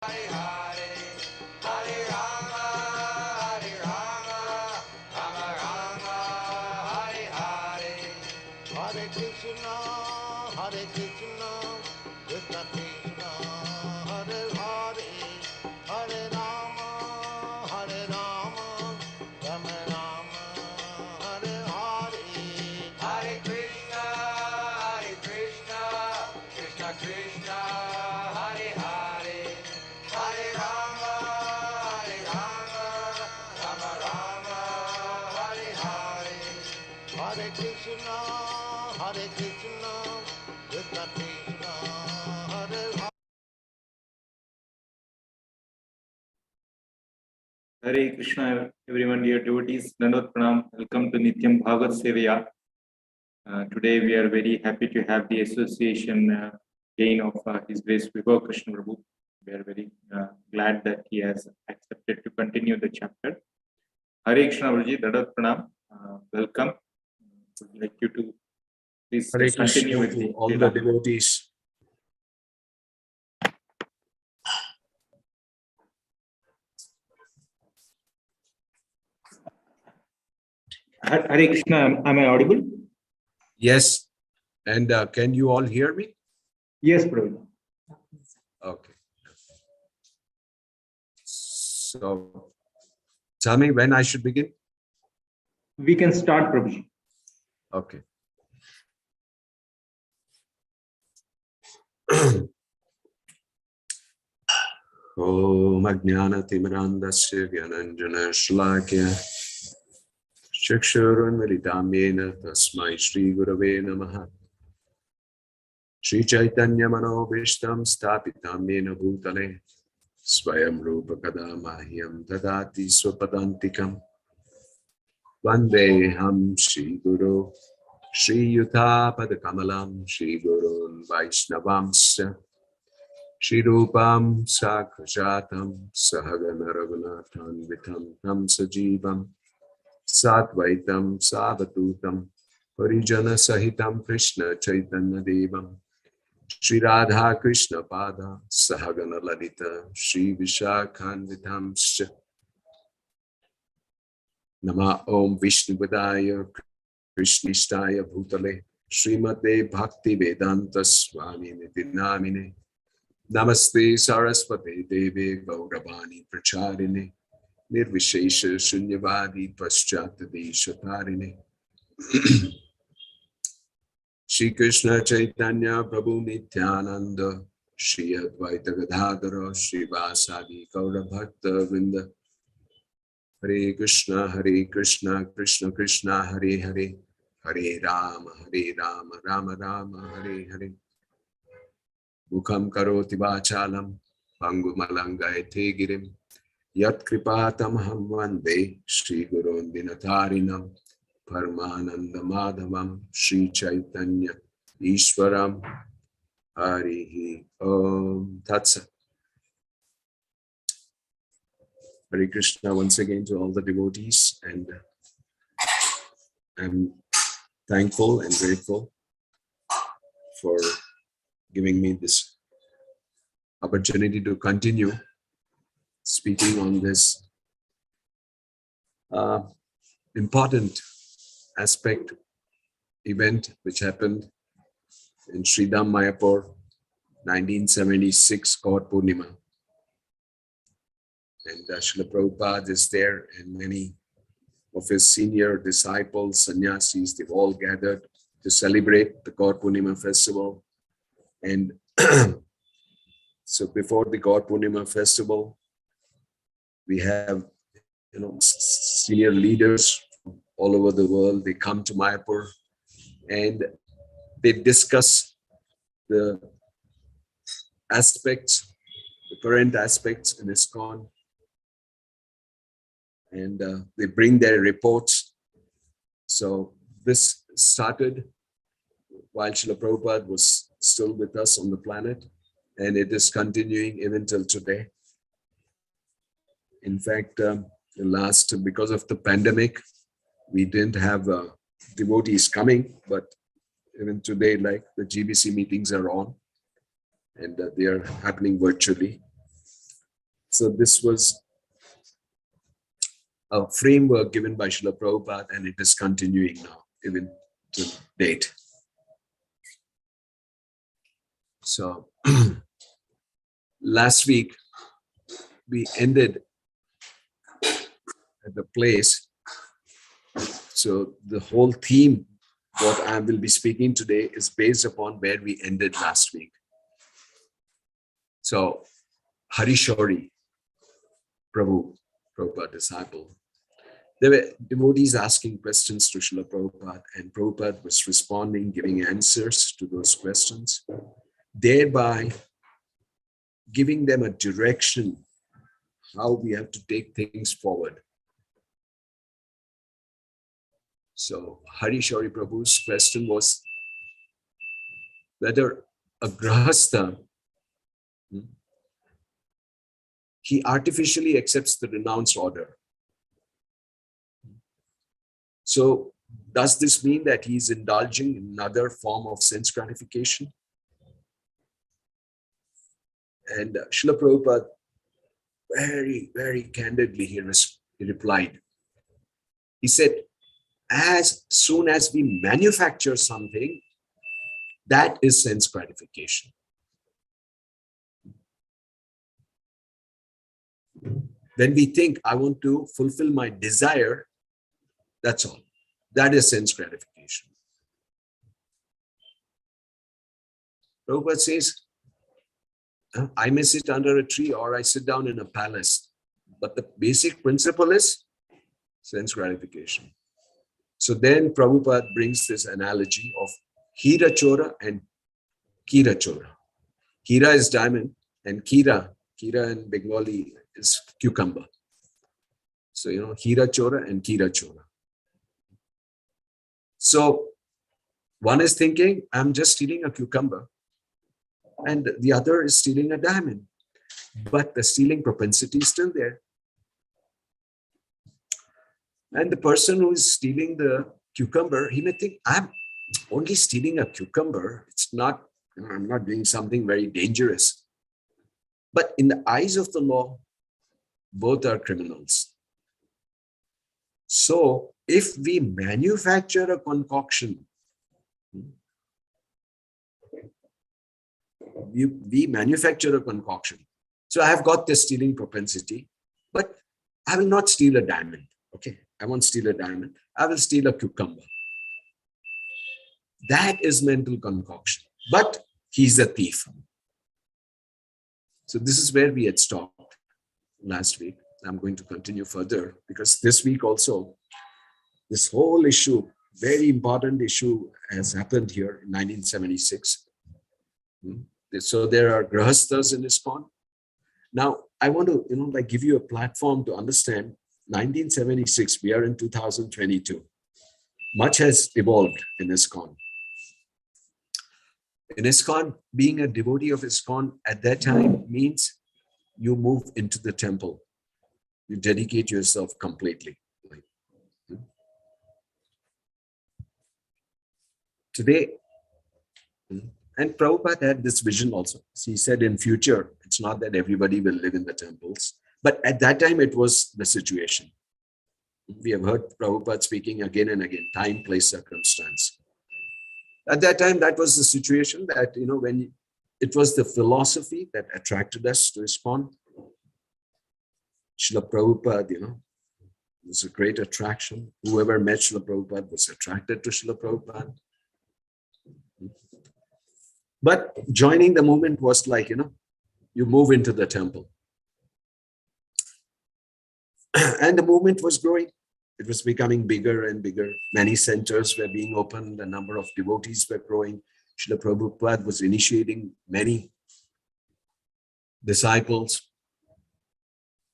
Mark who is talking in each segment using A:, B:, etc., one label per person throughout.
A: Hare Hare, Hare Rama, Rama Rama, Hare Hare. Hare Krishna, Krishna Krishna, Hare Hare, Hare Rama, Rama Rama, Hare Hare. Hare Krishna, Krishna Krishna, Hare Hare, Hare Rama, Rama Rama, Hare Hare. Hare Krishna, Krishna Krishna, Hare Hare.
B: Hare Krishna, everyone, dear devotees. Dandot Pranam. Welcome to Nityam Bhagavad Sevaya. Today we are very happy to have the association again of His Grace Vibhav Krishna Prabhu. We are very glad that he has accepted to continue the chapter. Hare Krishna Prabhuji, Dandot Pranam. Welcome. Would like you to please continue with the
C: all the devotees.
B: Hare Krishna, am I audible?
C: Yes. And can you all hear me?
B: Yes, Prabhu.
C: Okay. So tell me when I should begin.
B: We can start, Prabhuji.
C: Okay. Om Ajnana-timirandasya Gyananjana Shlakya Chakshurunmilitam Yena Tasmai Shri Gurave Namaha Shri Chaitanya Manobishtam Stapitam Yena Bhutale Swayam Rupa Kada Mahyam Tadati Swapadantikam Vandeham Shri Guru Shri Yuta Padakamalam Shri Gurun Vaishnavamsya Shri Rupam Sakrajatam Sahagana Raghunathan Vitam Tam Sajivam Satvaitam Savatutam Parijana Sahitam Krishna Chaitanya Devam Shri Radha Krishna Pada Sahagana Lalita Shri Vishakhanvitam Nama Om Vishnupadaya Krishnistaya Bhutale Srimate Bhakti Vedanta Swami Niti Namine Namaste Saraswati Devi Gauravani Pracharini Nirvishesha Shunyavadi Paschatadeshatarine Shri Krishna Chaitanya Prabhu Nityananda Shri Advaita Gadadhara Shri Vasadi Gaurabhakta Vrinda Hare Krishna, Krishna Krishna, Hare Hare, Hare Rama, Rama Rama, Hare Hare. Mukham karoti vachalam, pangumalangayate girim, yat kripatam ham vande, Shri Gurun Dinatarinam, Paramananda Madhavam, Shri Chaitanya, Ishwaram, Harihi Om Tatsat. Hare Krishna once again to all the devotees, and I'm thankful and grateful for giving me this opportunity to continue speaking on this important aspect event which happened in Sridham Mayapur, 1976 Gaur Purnima. And Srila Prabhupada is there, and many of his senior disciples, sannyasis, they've all gathered to celebrate the Gaur Purnima festival. And so before the Gaur Purnima festival, we have, senior leaders from all over the world. They come to Mayapur and they discuss the aspects, the current aspects in ISKCON. And they bring their reports. So this started while Srila Prabhupada was still with us on the planet, and it is continuing even till today. In fact, because of the pandemic, we didn't have devotees coming, but even today, like the GBC meetings are on, and they are happening virtually. So this was a framework given by Srila Prabhupada, and it is continuing now, even to date. So last week, we ended at the place. So the whole theme, what I will be speaking today, is based upon where we ended last week. So Harishori Prabhu, Prabhupada disciple, there were devotees asking questions to Srila Prabhupada, and Prabhupada was responding, giving answers to those questions, thereby giving them a direction how we have to take things forward. So Harishori Prabhu's question was whether a grahastha, he artificially accepts the renounced order. So does this mean that he's indulging in another form of sense gratification? And Srila Prabhupada very, very candidly he replied. He said, as soon as we manufacture something, that is sense gratification. When we think, I want to fulfill my desire, that's all. That is sense gratification. Prabhupada says, I may sit under a tree or I sit down in a palace, but the basic principle is sense gratification. So then Prabhupada brings this analogy of Hira Chora and Kira Chora. Hira is diamond and Kira in Bengali is cucumber. So, Hira Chora and Kira Chora. So one is thinking, I'm just stealing a cucumber, and the other is stealing a diamond. But the stealing propensity is still there. And the person who is stealing the cucumber, he may think, I'm only stealing a cucumber. It's not, I'm not doing something very dangerous. But in the eyes of the law, both are criminals. So if we manufacture a concoction, we manufacture a concoction. So I have got this stealing propensity, but I will not steal a diamond. Okay, I won't steal a diamond. I will steal a cucumber. That is mental concoction, but he's a thief. So this is where we had stopped last week. I'm going to continue further because this week also, this whole issue, very important issue has happened here in 1976. So there are grahasthas in ISKCON. Now, I want to give you a platform to understand 1976, we are in 2022. Much has evolved in ISKCON. In ISKCON, being a devotee of ISKCON at that time means you move into the temple. You dedicate yourself completely. Today, and Prabhupada had this vision also. He said in future, it's not that everybody will live in the temples, but at that time it was the situation. We have heard Prabhupada speaking again and again, time, place, circumstance. At that time, that was the situation that, when it was the philosophy that attracted us to ISKCON. Srila Prabhupada, was a great attraction. Whoever met Srila Prabhupada was attracted to Srila Prabhupada. But joining the movement was like, you move into the temple. And the movement was growing. It was becoming bigger and bigger. Many centers were being opened. The number of devotees were growing. Srila Prabhupada was initiating many disciples.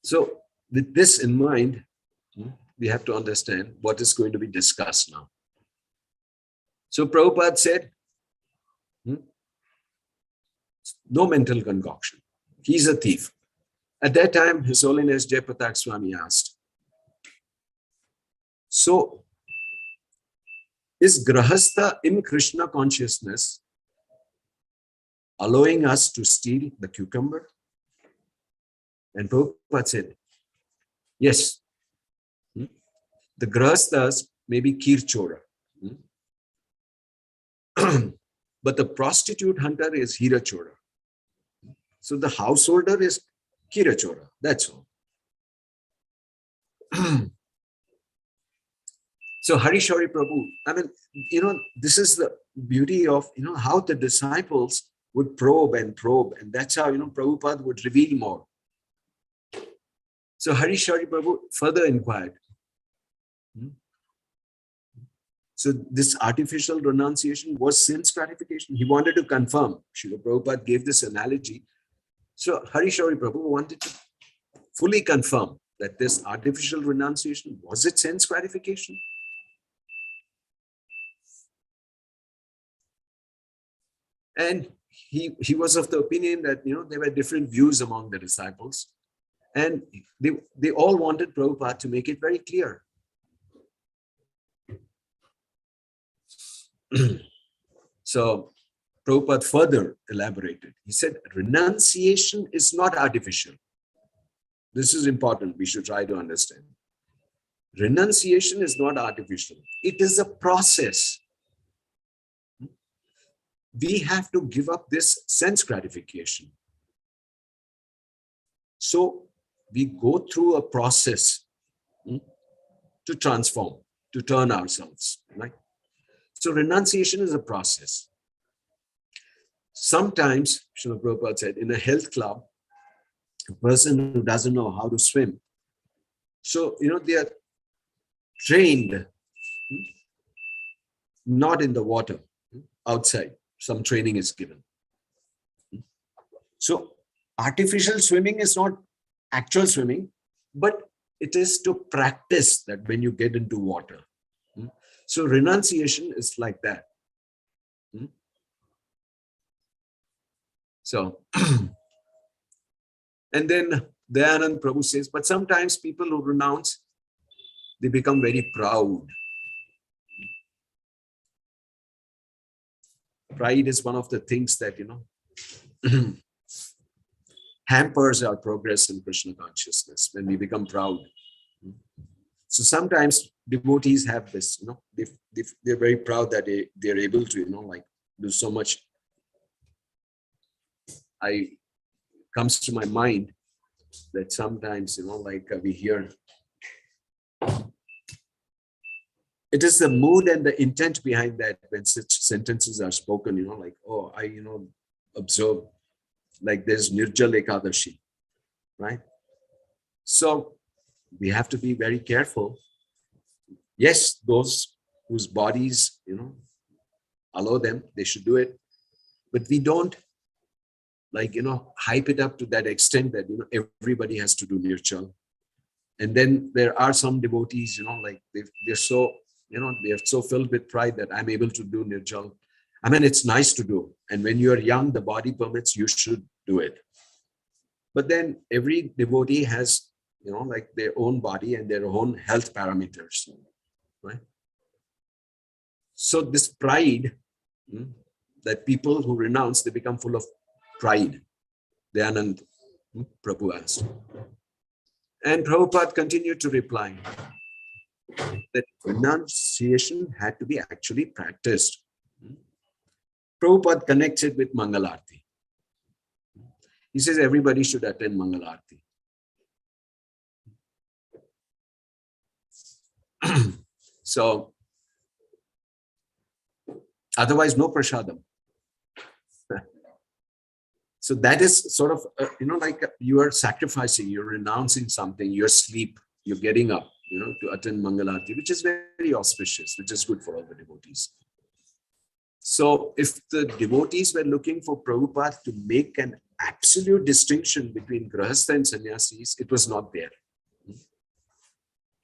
C: So with this in mind, we have to understand what is going to be discussed now. So Prabhupada said, no mental concoction. He's a thief. At that time, His Holiness Jayapatak Swami asked, so is Grahastha in Krishna consciousness allowing us to steal the cucumber? And Prabhupada said, yes, the grahasthas may be kirchora, but the prostitute hunter is hirachora. So the householder is kirachora, that's all. So Harishori Prabhu, I mean, this is the beauty of, how the disciples would probe, and that's how, Prabhupada would reveal more. So Harishori Prabhu further inquired. So this artificial renunciation was sense gratification. He wanted to confirm. Srila Prabhupada gave this analogy. So Harishori Prabhu wanted to fully confirm that this artificial renunciation, was it sense gratification? And he was of the opinion that, there were different views among the disciples. And they all wanted Prabhupada to make it very clear. So Prabhupada further elaborated. He said, renunciation is not artificial. This is important. We should try to understand. Renunciation is not artificial. It is a process. We have to give up this sense gratification. So we go through a process to transform, to turn ourselves, right? So renunciation is a process. Sometimes, Srila Prabhupada said, in a health club, a person who doesn't know how to swim, so, they are trained not in the water, outside. Some training is given. So artificial swimming is not actual swimming, but it is to practice that when you get into water. So renunciation is like that. So, and then Dayanand Prabhu says, but sometimes people who renounce, they become very proud. Pride is one of the things that, hampers our progress in Krishna consciousness when we become proud. So sometimes devotees have this, they're very proud that they're able to, do so much. Comes to my mind that sometimes, we hear, it is the mood and the intent behind that when such sentences are spoken, I observe, like there's Nirjal Ekadashi, right? So we have to be very careful. Yes, those whose bodies, allow them, they should do it. But we don't, hype it up to that extent that, everybody has to do Nirjal. And then there are some devotees, they're so, they're so filled with pride that I'm able to do Nirjal. I mean, it's nice to do. And when you're young, the body permits, you should do it. But then every devotee has, their own body and their own health parameters, right? So this pride, that people who renounce, they become full of pride. Dayanand Prabhu asked. And Prabhupada continued to reply that renunciation had to be actually practiced. Prabhupada connects it with Mangalarti. He says everybody should attend Mangalarti. So, otherwise no prasadam. So that is sort of, you are sacrificing, you're renouncing something, your sleep, you're getting up, to attend Mangalarti, which is very auspicious, which is good for all the devotees. So if the devotees were looking for Prabhupada to make an absolute distinction between Grahastha and Sannyasis, it was not there.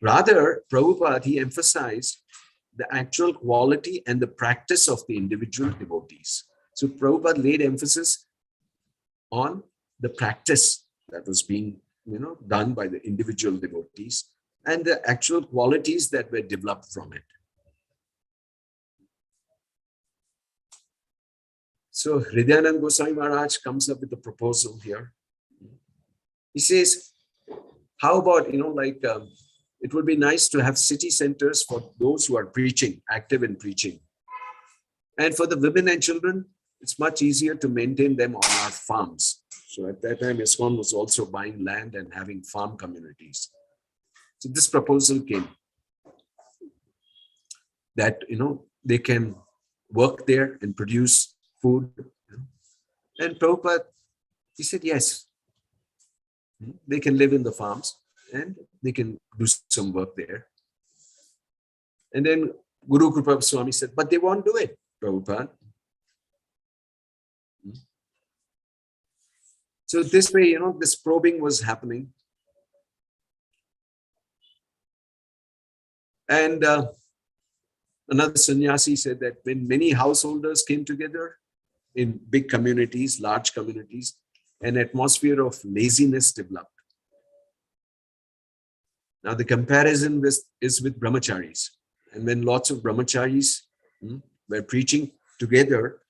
C: Rather, Prabhupada, he emphasized the actual quality and the practice of the individual devotees. So Prabhupada laid emphasis on the practice that was being, done by the individual devotees and the actual qualities that were developed from it. So Hridayanand Goswami Maharaj comes up with a proposal here. He says, how about, it would be nice to have city centers for those who are preaching, active in preaching. And for the women and children, it's much easier to maintain them on our farms. So at that time, ISKCON was also buying land and having farm communities. So this proposal came that, they can work there and produce food. And Prabhupada, he said, yes, they can live in the farms and they can do some work there. And then Guru Kripa Swami said, but they won't do it, Prabhupada. So this way, this probing was happening. And another sannyasi said that when many householders came together in big communities, large communities, an atmosphere of laziness developed. Now the comparison is with brahmacharis. And when lots of brahmacharis were preaching together,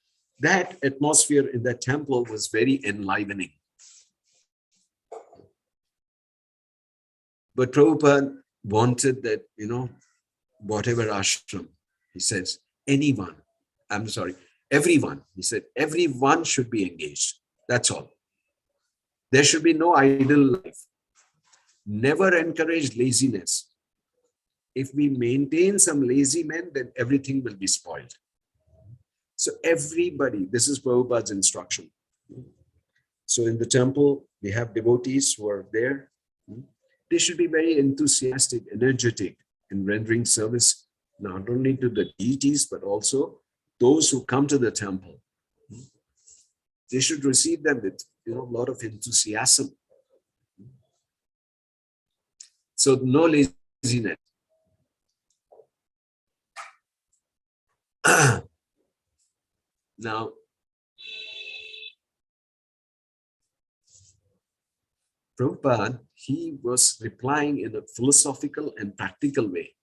C: that atmosphere in that temple was very enlivening. But Prabhupada wanted that, whatever ashram, he says, everyone, he said, everyone should be engaged. That's all. There should be no idle life. Never encourage laziness. If we maintain some lazy men, then everything will be spoiled. So everybody, this is Prabhupada's instruction. So in the temple, we have devotees who are there. They should be very enthusiastic, energetic in rendering service, not only to the deities, but also those who come to the temple. They should receive them with a lot of enthusiasm. So no laziness. Now, Prabhupada, he was replying in a philosophical and practical way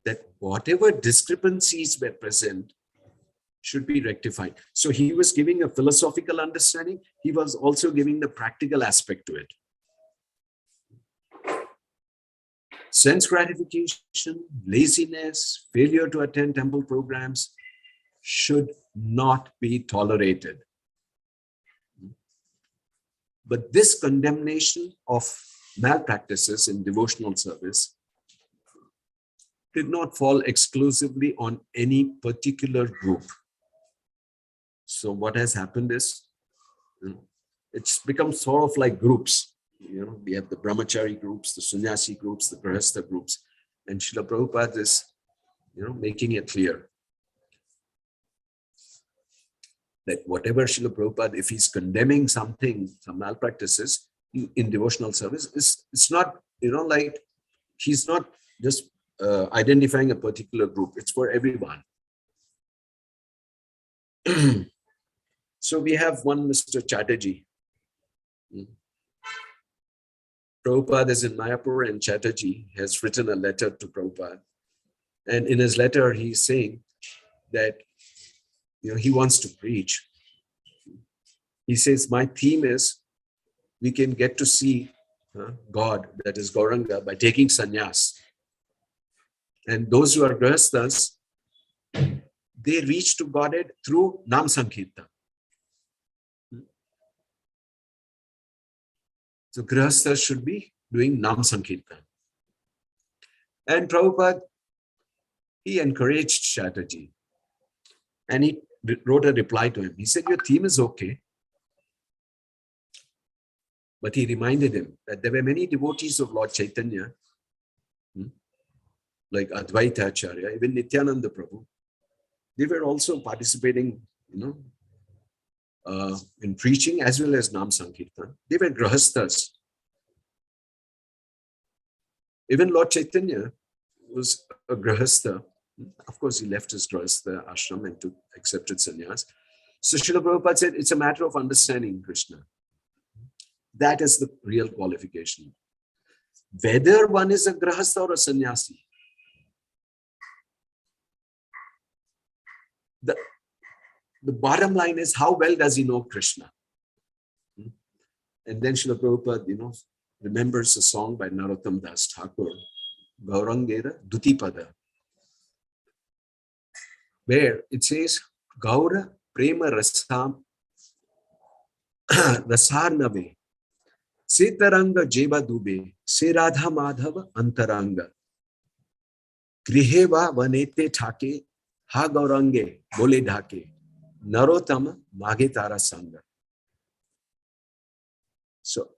C: that whatever discrepancies were present should be rectified. So he was giving a philosophical understanding. He was also giving the practical aspect to it. Sense gratification, laziness, failure to attend temple programs should not be tolerated. But this condemnation of malpractices in devotional service did not fall exclusively on any particular group. So what has happened is, it's become sort of like groups. We have the brahmachari groups, the sannyasi groups, the grihastha groups, and Srila Prabhupada is, making it clear that whatever Srila Prabhupada, if he's condemning something, some malpractices in devotional service, it's not, like he's not just identifying a particular group. It's for everyone. So we have one Mr. Chatterjee. Prabhupada is in Mayapur, and Chatterjee has written a letter to Prabhupada. And in his letter, he's saying that he wants to preach. He says, my theme is we can get to see God, that is Gauranga, by taking sannyas. And those who are grihasthas, they reach to Godhead through Nam Sankirtan. So grihasthas should be doing Nam Sankirtan. And Prabhupada, he encouraged Chatterjee. And he wrote a reply to him. He said, your theme is okay. But he reminded him that there were many devotees of Lord Chaitanya, like Advaita Acharya, even Nityananda Prabhu. They were also participating, in preaching as well as Nam Sankirtan. They were grihasthas. Even Lord Chaitanya was a grihastha. Of course, he left his grihastha ashram and accepted sannyas. So Srila Prabhupada said, it's a matter of understanding Krishna. That is the real qualification. Whether one is a grihastha or a sannyasi, the bottom line is, how well does he know Krishna? And then Srila Prabhupada, remembers a song by Narottam Das Thakur, Gaurangera Dutipada, where it says, Gaura Prema Rasarnave, Setaranga Jeba Dube, Se Radha Madhava Antaranga, Griheva Vanete Thake, Ha Gaurange, Bole Dhake, Narottama Mage Tara Sanga. So,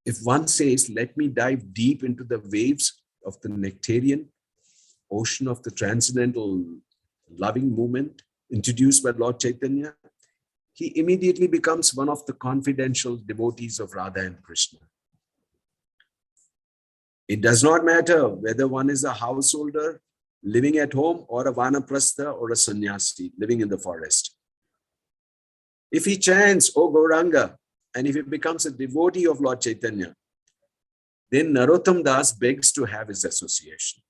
C: if one says, let me dive deep into the waves of the nectarian ocean of the transcendental loving movement introduced by Lord Chaitanya, he immediately becomes one of the confidential devotees of Radha and Krishna. It does not matter whether one is a householder living at home or a vanaprastha or a sannyasi living in the forest. If he chants, O Gauranga, and if he becomes a devotee of Lord Chaitanya, then Narottam Das begs to have his association.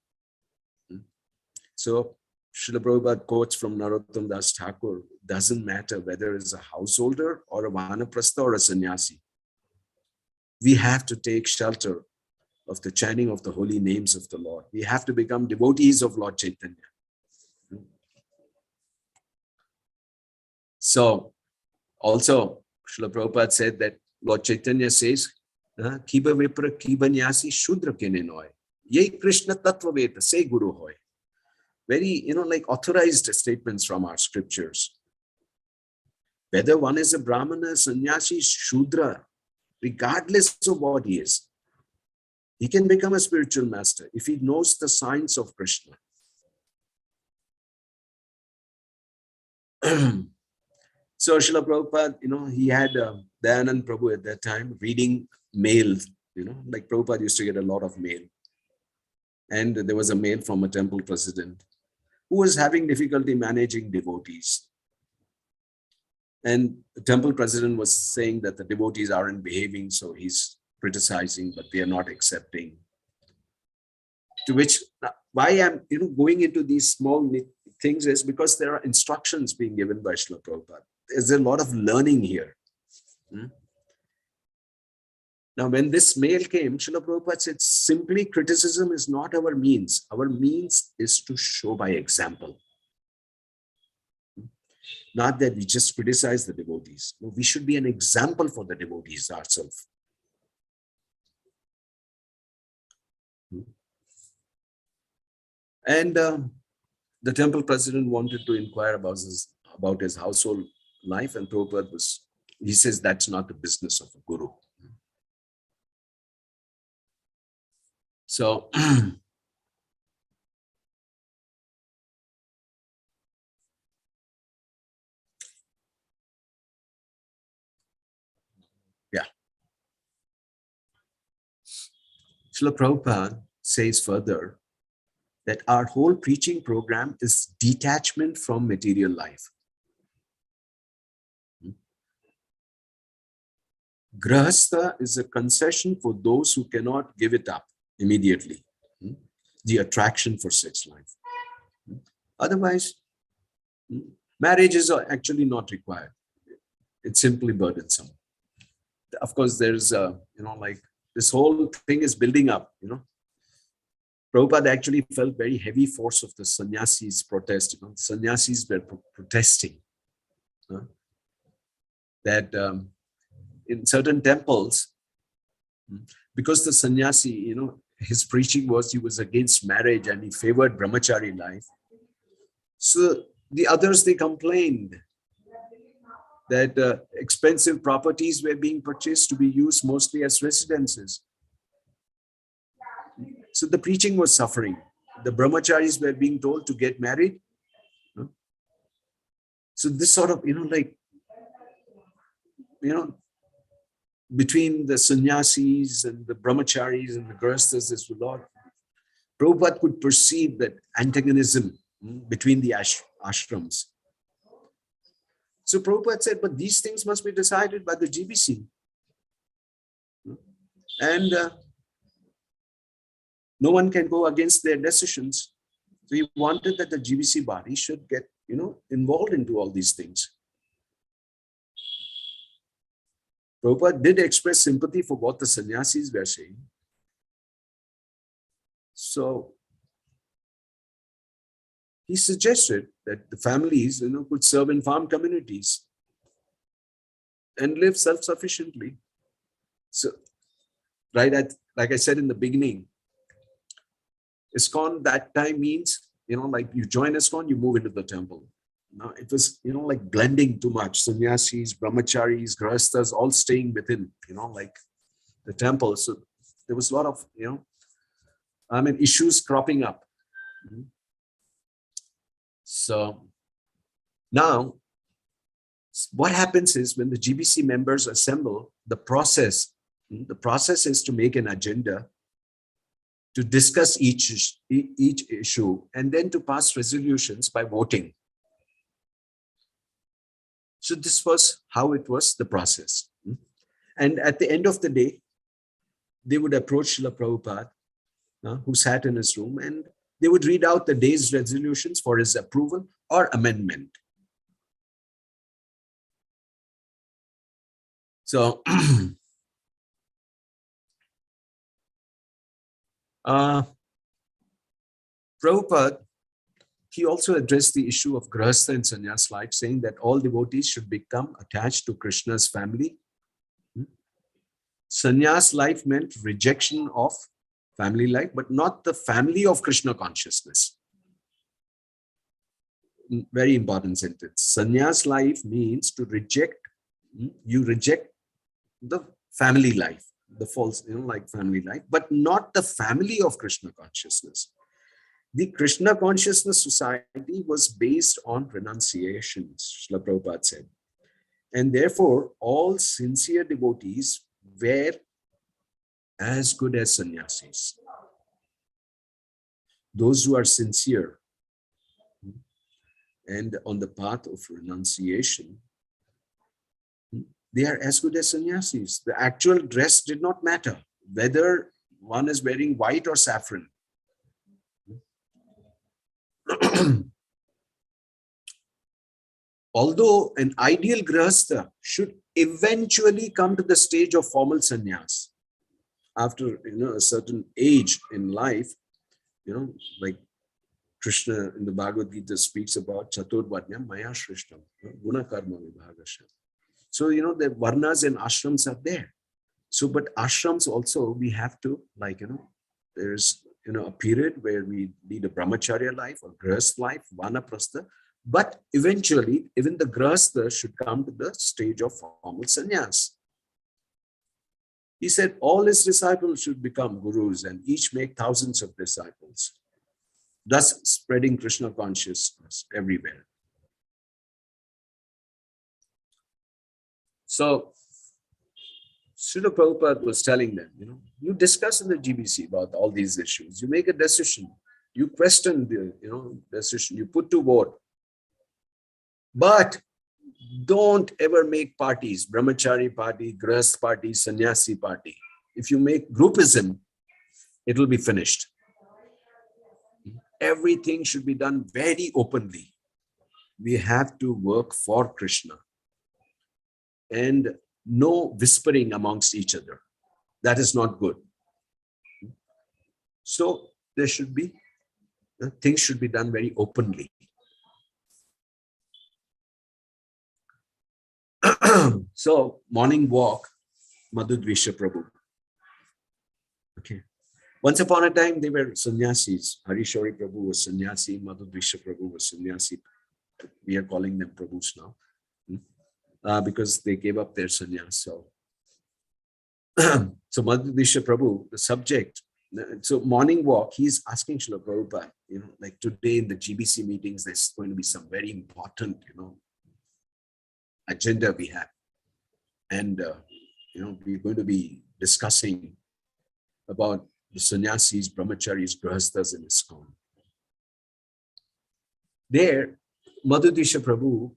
C: So, Srila Prabhupada quotes from Narottam Das Thakur, doesn't matter whether it's a householder or a vanaprastha or a sannyasi. We have to take shelter of the chanting of the holy names of the Lord. We have to become devotees of Lord Chaitanya. So, also, Srila Prabhupada said that Lord Chaitanya says, Kiba Vipra Kiba Nyasi Shudra Kene Noy. Ye Krishna Tattva Veda, say Guru Hoy. Very, like authorized statements from our scriptures. Whether one is a Brahmana, sannyasi, Shudra, regardless of what he is, he can become a spiritual master if he knows the science of Krishna. So Srila Prabhupada, he had Dayanand Prabhu at that time reading mail, like Prabhupada used to get a lot of mail. And there was a mail from a temple president who was having difficulty managing devotees. And the temple president was saying that the devotees aren't behaving, so he's criticizing, but they are not accepting. To which, why I'm going into these small things is because there are instructions being given by Srila Prabhupada. There's a lot of learning here. Now, when this mail came, Srila Prabhupada said, simply criticism is not our means. Our means is to show by example. Not that we just criticize the devotees. No, we should be an example for the devotees ourselves. And the temple president wanted to inquire about his household life, and Prabhupada he says that's not the business of a guru. So, yeah. Srila Prabhupada says further that our whole preaching program is detachment from material life. Grahastha is a concession for those who cannot give it up immediately. The attraction for sex life. Otherwise, marriage is actually not required. It's simply burdensome. Of course, there's like this whole thing is building up. Prabhupada actually felt very heavy force of the sannyasis protest. Sannyasis were protesting that in certain temples, because the sannyasi, his preaching was he was against marriage and he favored brahmachari life. So the others, they complained that expensive properties were being purchased to be used mostly as residences. So the preaching was suffering. The brahmacharis were being told to get married. So this sort of, between the sannyasis and the brahmacharis and the grahasthas, there's a lot. Prabhupada could perceive that antagonism between the ashrams. So Prabhupada said, but these things must be decided by the GBC. And no one can go against their decisions. So he wanted that the GBC body should get, involved into all these things. Prabhupada did express sympathy for what the sannyasis were saying. So he suggested that the families, could serve in farm communities and live self-sufficiently. So, like I said in the beginning, ISKCON that time means, like you join ISKCON, you move into the temple. Now it was, like blending too much. Sannyasis, brahmacharis, grahasthas, all staying within, like the temple. So there was a lot of, issues cropping up. So now what happens is when the GBC members assemble, the process is to make an agenda, to discuss each issue, and then to pass resolutions by voting. So this was how it was, the process. And at the end of the day, they would approach Srila Prabhupada, who sat in his room, and they would read out the day's resolutions for his approval or amendment. So, Prabhupada, he also addressed the issue of grahastha and sannyas life, saying that all devotees should become attached to Krishna's family. Sannyas life meant rejection of family life, but not the family of Krishna consciousness. Very important sentence. Sannyas life means to reject, you reject the family life, the false, like family life, but not the family of Krishna consciousness. The Krishna consciousness society was based on renunciation, Srila Prabhupada said. And therefore, all sincere devotees were as good as sannyasis. Those who are sincere and on the path of renunciation, they are as good as sannyasis. The actual dress did not matter, whether one is wearing white or saffron. Although an ideal grahastha should eventually come to the stage of formal sannyas after a certain age in life, like Krishna in the Bhagavad Gita speaks about Chaturvarnyam Maya Shrishtam, Guna Karma Vibhagasha. So the varnas and ashrams are there. So, but ashrams also we have to, there's a period where we lead a brahmacharya life or grahastha life, vanaprastha, but eventually even the grahastha should come to the stage of formal sannyas. He said all his disciples should become gurus and each make thousands of disciples, thus spreading Krishna consciousness everywhere. So Srila Prabhupada was telling them, you discuss in the GBC about all these issues, you make a decision, you question the decision, you put to vote, but don't ever make parties, brahmachari party, grahastha party, sannyasi party. If you make groupism, it will be finished. Everything should be done very openly. We have to work for Krishna. And no whispering amongst each other. That is not good. So there should be, things should be done very openly. So morning walk, Madhudvisha Prabhu. Okay. Once upon a time, they were sannyasis. Harishori Prabhu was sannyasi, Madhudvisha Prabhu was sannyasi. We are calling them Prabhus now. Because they gave up their sannyas. So, so Madhudvisha Prabhu, the subject, so morning walk, he's asking Srila Prabhupada, like today in the GBC meetings, there's going to be some very important, agenda we have. And, we're going to be discussing about the sannyasis, brahmacharis, grahasthas in ISKCON. There, Madhudvisha Prabhu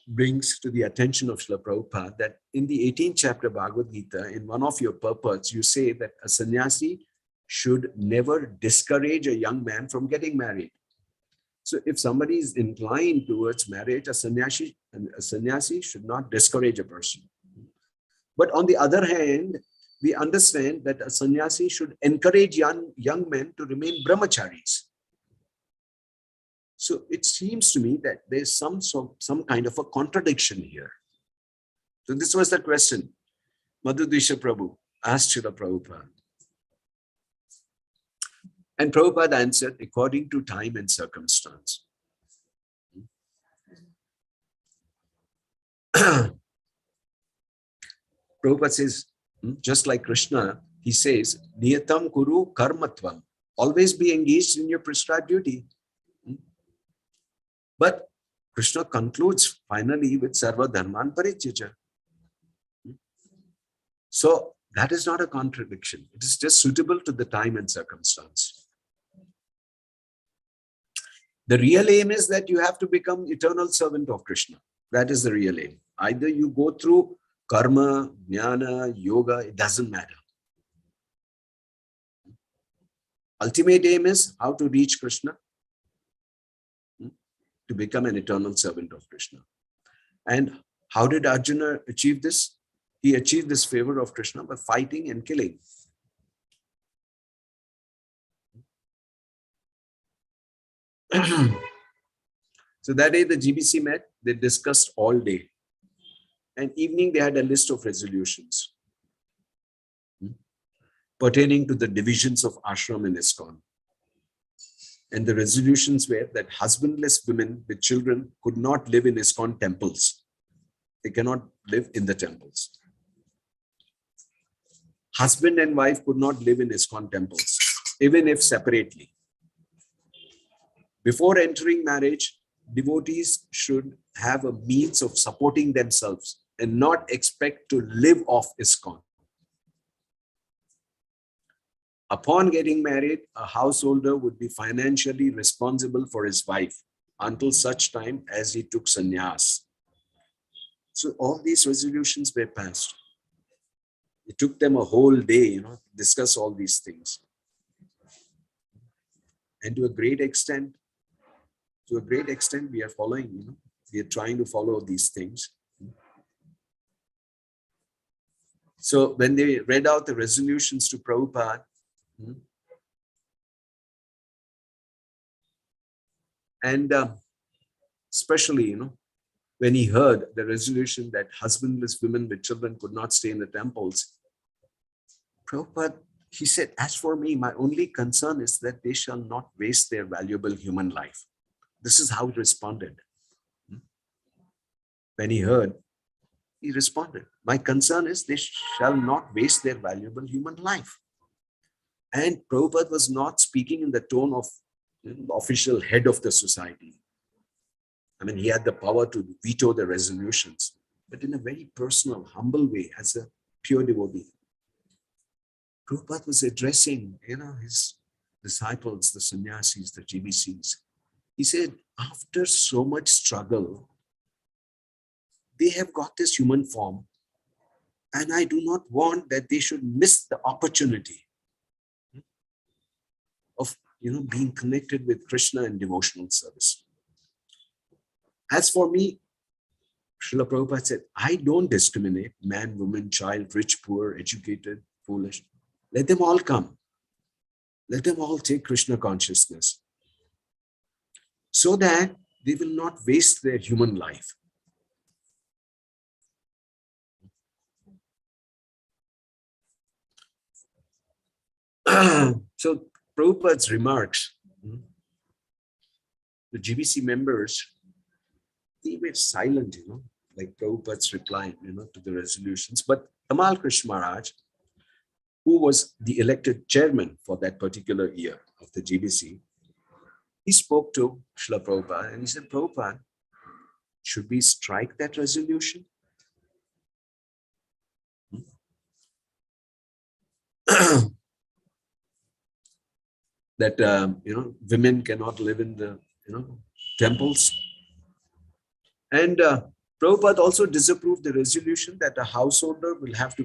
C: brings to the attention of Srila Prabhupada that in the 18th chapter Bhagavad Gita, in one of your purports, you say that a sannyasi should never discourage a young man from getting married. So if somebody is inclined towards marriage, a sannyasi should not discourage a person. But on the other hand, we understand that a sannyasi should encourage young men to remain brahmacharis. So it seems to me that there's some kind of a contradiction here. So this was the question Madhudisha Prabhu asked Srila Prabhupada. And Prabhupada answered according to time and circumstance. Prabhupada says, just like Krishna, he says, Niyatam Kuru Karmatvam. Always be engaged in your prescribed duty. But Krishna concludes finally with Sarva Dharman Parityaja. So that is not a contradiction. It is just suitable to the time and circumstance. The real aim is that you have to become eternal servant of Krishna. That is the real aim. Either you go through karma, jnana, yoga, it doesn't matter. Ultimate aim is how to reach Krishna, to become an eternal servant of Krishna. And how did Arjuna achieve this? He achieved this favor of Krishna by fighting and killing. So that day the GBC met, they discussed all day. And evening they had a list of resolutions pertaining to the divisions of Ashram and ISKCON. And the resolutions were that husbandless women with children could not live in ISKCON temples. They cannot live in the temples. Husband and wife could not live in ISKCON temples, even if separately. Before entering marriage, devotees should have a means of supporting themselves and not expect to live off ISKCON. Upon getting married, a householder would be financially responsible for his wife until such time as he took sannyas. So all these resolutions were passed. It took them a whole day, to discuss all these things. And to a great extent, we are following, we are trying to follow these things. So when they read out the resolutions to Prabhupada, and especially, when he heard the resolution that husbandless women with children could not stay in the temples, Prabhupada, he said, as for me, my only concern is that they shall not waste their valuable human life. This is how he responded. When he heard, he responded, my concern is they shall not waste their valuable human life. And Prabhupada was not speaking in the tone of the official head of the society. I mean, he had the power to veto the resolutions, but in a very personal, humble way, as a pure devotee. Prabhupada was addressing, his disciples, the sannyasis, the GBCs. He said, after so much struggle, they have got this human form, and I do not want that they should miss the opportunity of, being connected with Krishna and devotional service. As for me, Srila Prabhupada said, I don't discriminate man, woman, child, rich, poor, educated, foolish. Let them all come. Let them all take Krishna consciousness so that they will not waste their human life. So Prabhupada's remarks, the GBC members, they were silent, like Prabhupada's reply, to the resolutions. But Tamal Krishna Maharaj, who was the elected chairman for that particular year of the GBC, he spoke to Srila Prabhupada and he said, Prabhupada, should we strike that resolution? That, women cannot live in the, temples. And Prabhupada also disapproved the resolution that a householder will have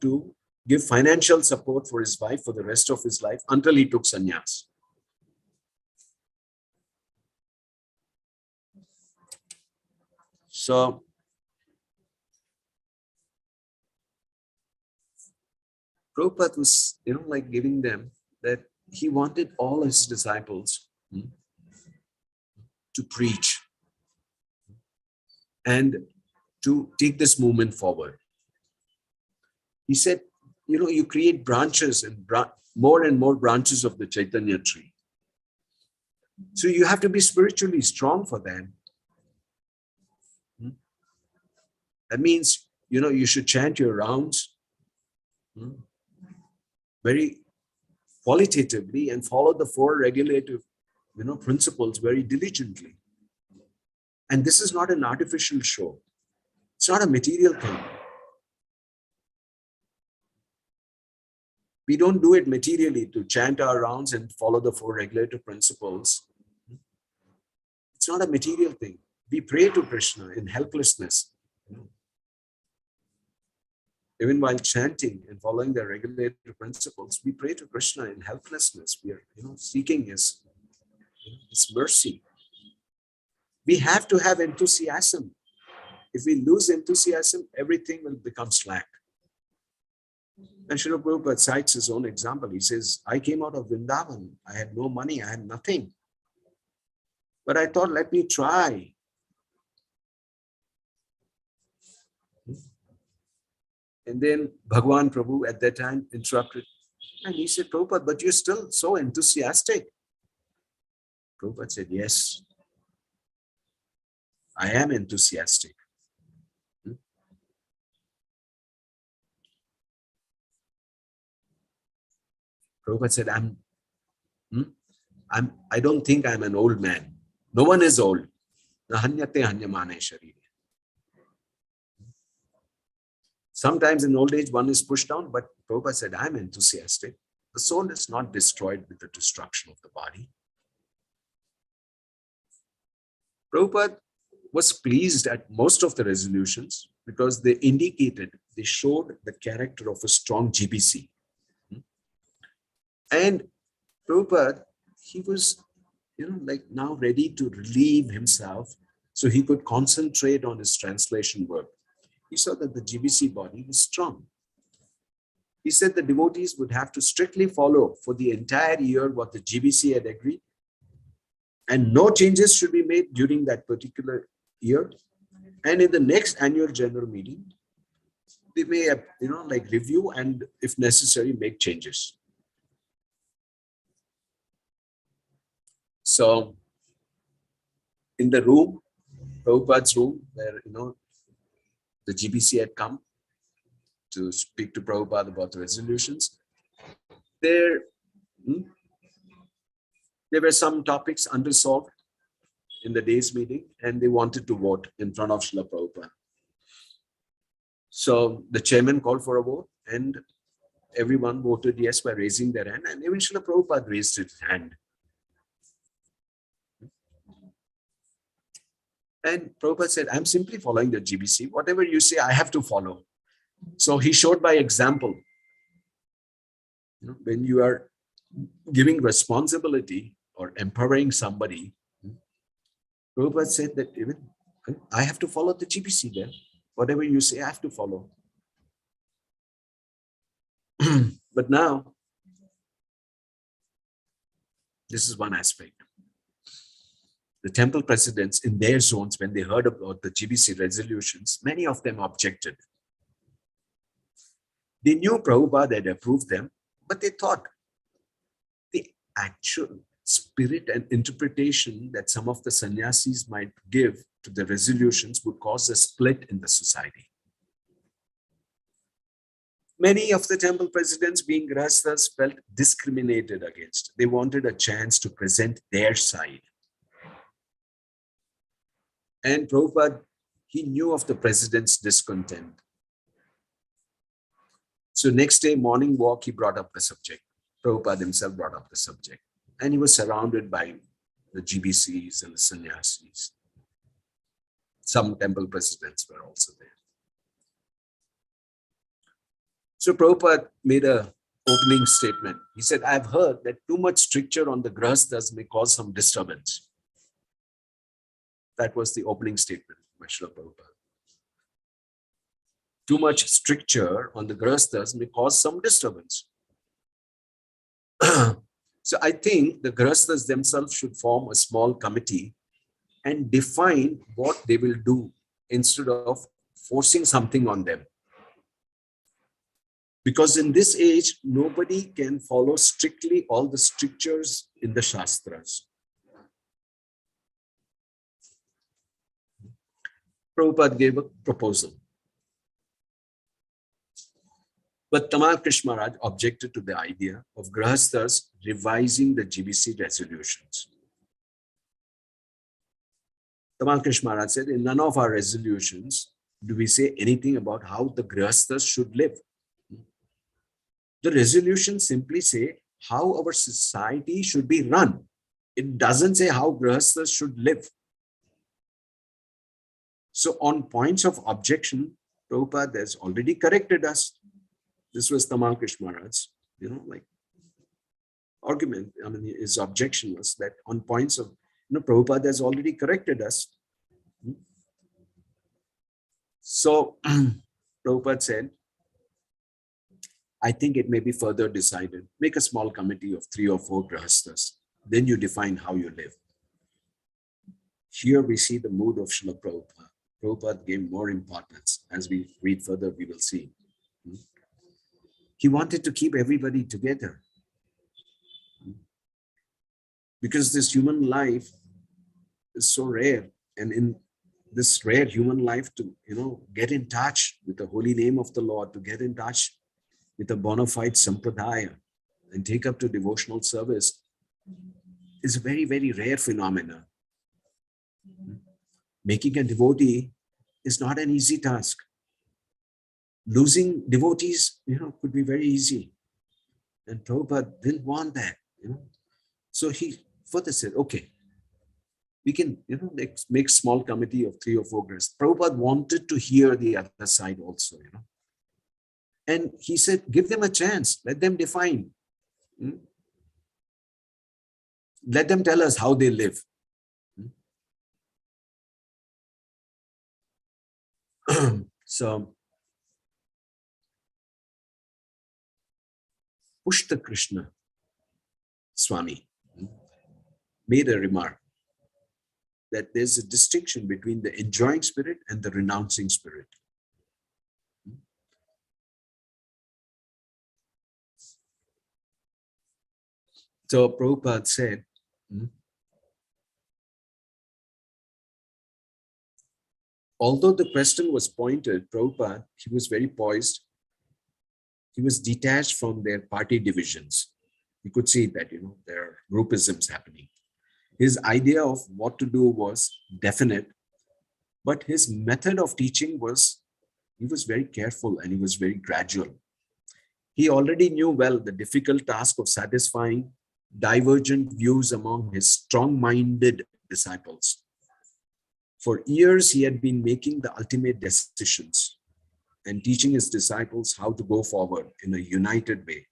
C: to give financial support for his wife for the rest of his life until he took sannyas. So Prabhupada was, like giving them that he wanted all his disciples to preach and to take this movement forward. He said, you create branches and more and more branches of the Chaitanya tree. So you have to be spiritually strong for that. That means, you should chant your rounds very qualitatively and follow the four regulative, principles very diligently. And this is not an artificial show. It's not a material thing. We don't do it materially to chant our rounds and follow the four regulative principles. It's not a material thing. We pray to Krishna in helplessness. Even while chanting and following the regulative principles, we pray to Krishna in helplessness. We are, seeking his mercy. We have to have enthusiasm. If we lose enthusiasm, everything will become slack. And Srila Prabhupada cites his own example. He says, I came out of Vrindavan. I had no money. I had nothing. But I thought, let me try. And then Bhagwan Prabhu at that time interrupted. And he said, Prabhupada, but you're still so enthusiastic. Prabhupada said, yes, I am enthusiastic. Prabhupada said, I don't think I'm an old man. No one is old. Sometimes in old age, one is pushed down, but Prabhupada said, I'm enthusiastic. The soul is not destroyed with the destruction of the body. Prabhupada was pleased at most of the resolutions because they showed the character of a strong GBC. And Prabhupada, he was, now ready to relieve himself so he could concentrate on his translation work. He saw that the GBC body was strong. He said the devotees would have to strictly follow for the entire year what the GBC had agreed, and no changes should be made during that particular year. And in the next annual general meeting, they may, review and, if necessary, make changes. So, in the room, Prabhupada's room, where, the GBC had come to speak to Prabhupada about the resolutions, there were some topics unresolved in the day's meeting, and they wanted to vote in front of Srila Prabhupada. So the chairman called for a vote, and everyone voted yes by raising their hand, and even Srila Prabhupada raised his hand. And Prabhupada said, I'm simply following the GBC. Whatever you say, I have to follow. So he showed by example. When you are giving responsibility or empowering somebody, Prabhupada said that even I have to follow the GBC then. Whatever you say, I have to follow. But now, this is one aspect. The temple presidents in their zones, when they heard about the GBC resolutions, many of them objected. They knew Prabhupada had approved them, but they thought the actual spirit and interpretation that some of the sannyasis might give to the resolutions would cause a split in the society. Many of the temple presidents, being grahasthas, felt discriminated against. They wanted a chance to present their side. And Prabhupada, he knew of the president's discontent. So next day, morning walk, he brought up the subject. Prabhupada himself brought up the subject. And he was surrounded by the GBCs and the sannyasis. Some temple presidents were also there. So Prabhupada made an opening statement. He said, I've heard that too much stricture on the grahasthas may cause some disturbance. That was the opening statement by Srila Prabhupada. too much stricture on the grihasthas may cause some disturbance. So I think the grihasthas themselves should form a small committee and define what they will do instead of forcing something on them. Because in this age, nobody can follow strictly all the strictures in the Shastras. Prabhupada gave a proposal. But Tamal Krishna Maharaj objected to the idea of grihasthas revising the GBC resolutions. Tamal Krishna Maharaj said, in none of our resolutions do we say anything about how the grihasthas should live. The resolutions simply say how our society should be run. It doesn't say how grihasthas should live. So on points of objection, Prabhupada has already corrected us. This was Tamal Krishna Maharaj's, argument. I mean, his objection was that on points of, Prabhupada has already corrected us. So Prabhupada said, I think it may be further decided. Make a small committee of 3 or 4 grihasthas. Then you define how you live. Here we see the mood of Srila Prabhupada. Prabhupada gave more importance. As we read further, we will see. He wanted to keep everybody together. Because this human life is so rare. And in this rare human life to, get in touch with the holy name of the Lord, to get in touch with a bona fide sampradaya and take up to devotional service is a very, very rare phenomenon. Making a devotee is not an easy task. Losing devotees, could be very easy. And Prabhupada didn't want that, So he further said, okay, we can, make small committee of 3 or 4 grihasthas. Prabhupada wanted to hear the other side also, And he said, give them a chance, let them define. Let them tell us how they live. So, Pushta Krishna Swami made a remark that there's a distinction between the enjoying spirit and the renouncing spirit. So Prabhupada said, although the question was pointed, Prabhupada, he was very poised. He was detached from their party divisions. You could see that, there are groupisms happening. His idea of what to do was definite, but his method of teaching was, he was very careful and he was very gradual. He already knew well the difficult task of satisfying divergent views among his strong-minded disciples. For years, he had been making the ultimate decisions and teaching his disciples how to go forward in a united way.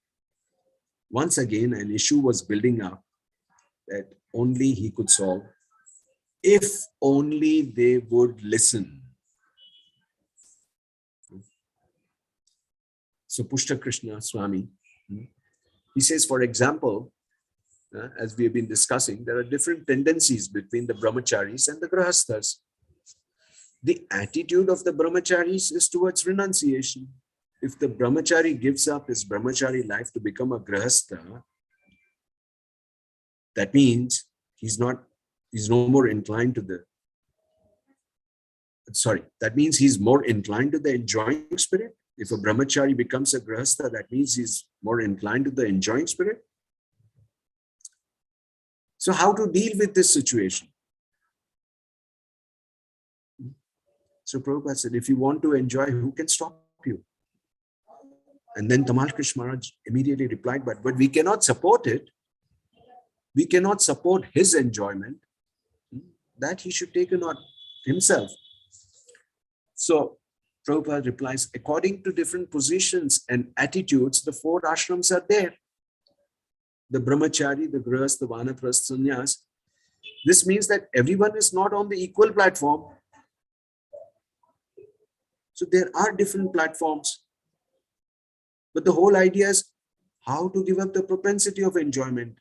C: Once again, an issue was building up that only he could solve if only they would listen. So Pushta Krishna Swami, he says, for example, as we have been discussing, there are different tendencies between the brahmacharis and the grihasthas. The attitude of the brahmacharis is towards renunciation. If the brahmachari gives up his brahmachari life to become a grihastha, that means he's no more inclined to that means he's more inclined to the enjoying spirit. If a brahmachari becomes a grihastha, that means he's more inclined to the enjoying spirit. So how to deal with this situation? So Prabhupada said, if you want to enjoy, who can stop you? And then Tamal Krishna Maharaj immediately replied, but we cannot support it. We cannot support his enjoyment. That he should take on himself. So Prabhupada replies, according to different positions and attitudes, the 4 ashrams are there. The brahmachari, the grihastha, the vanaprastha, sannyas. This means that everyone is not on the equal platform. So there are different platforms. But the whole idea is how to give up the propensity of enjoyment.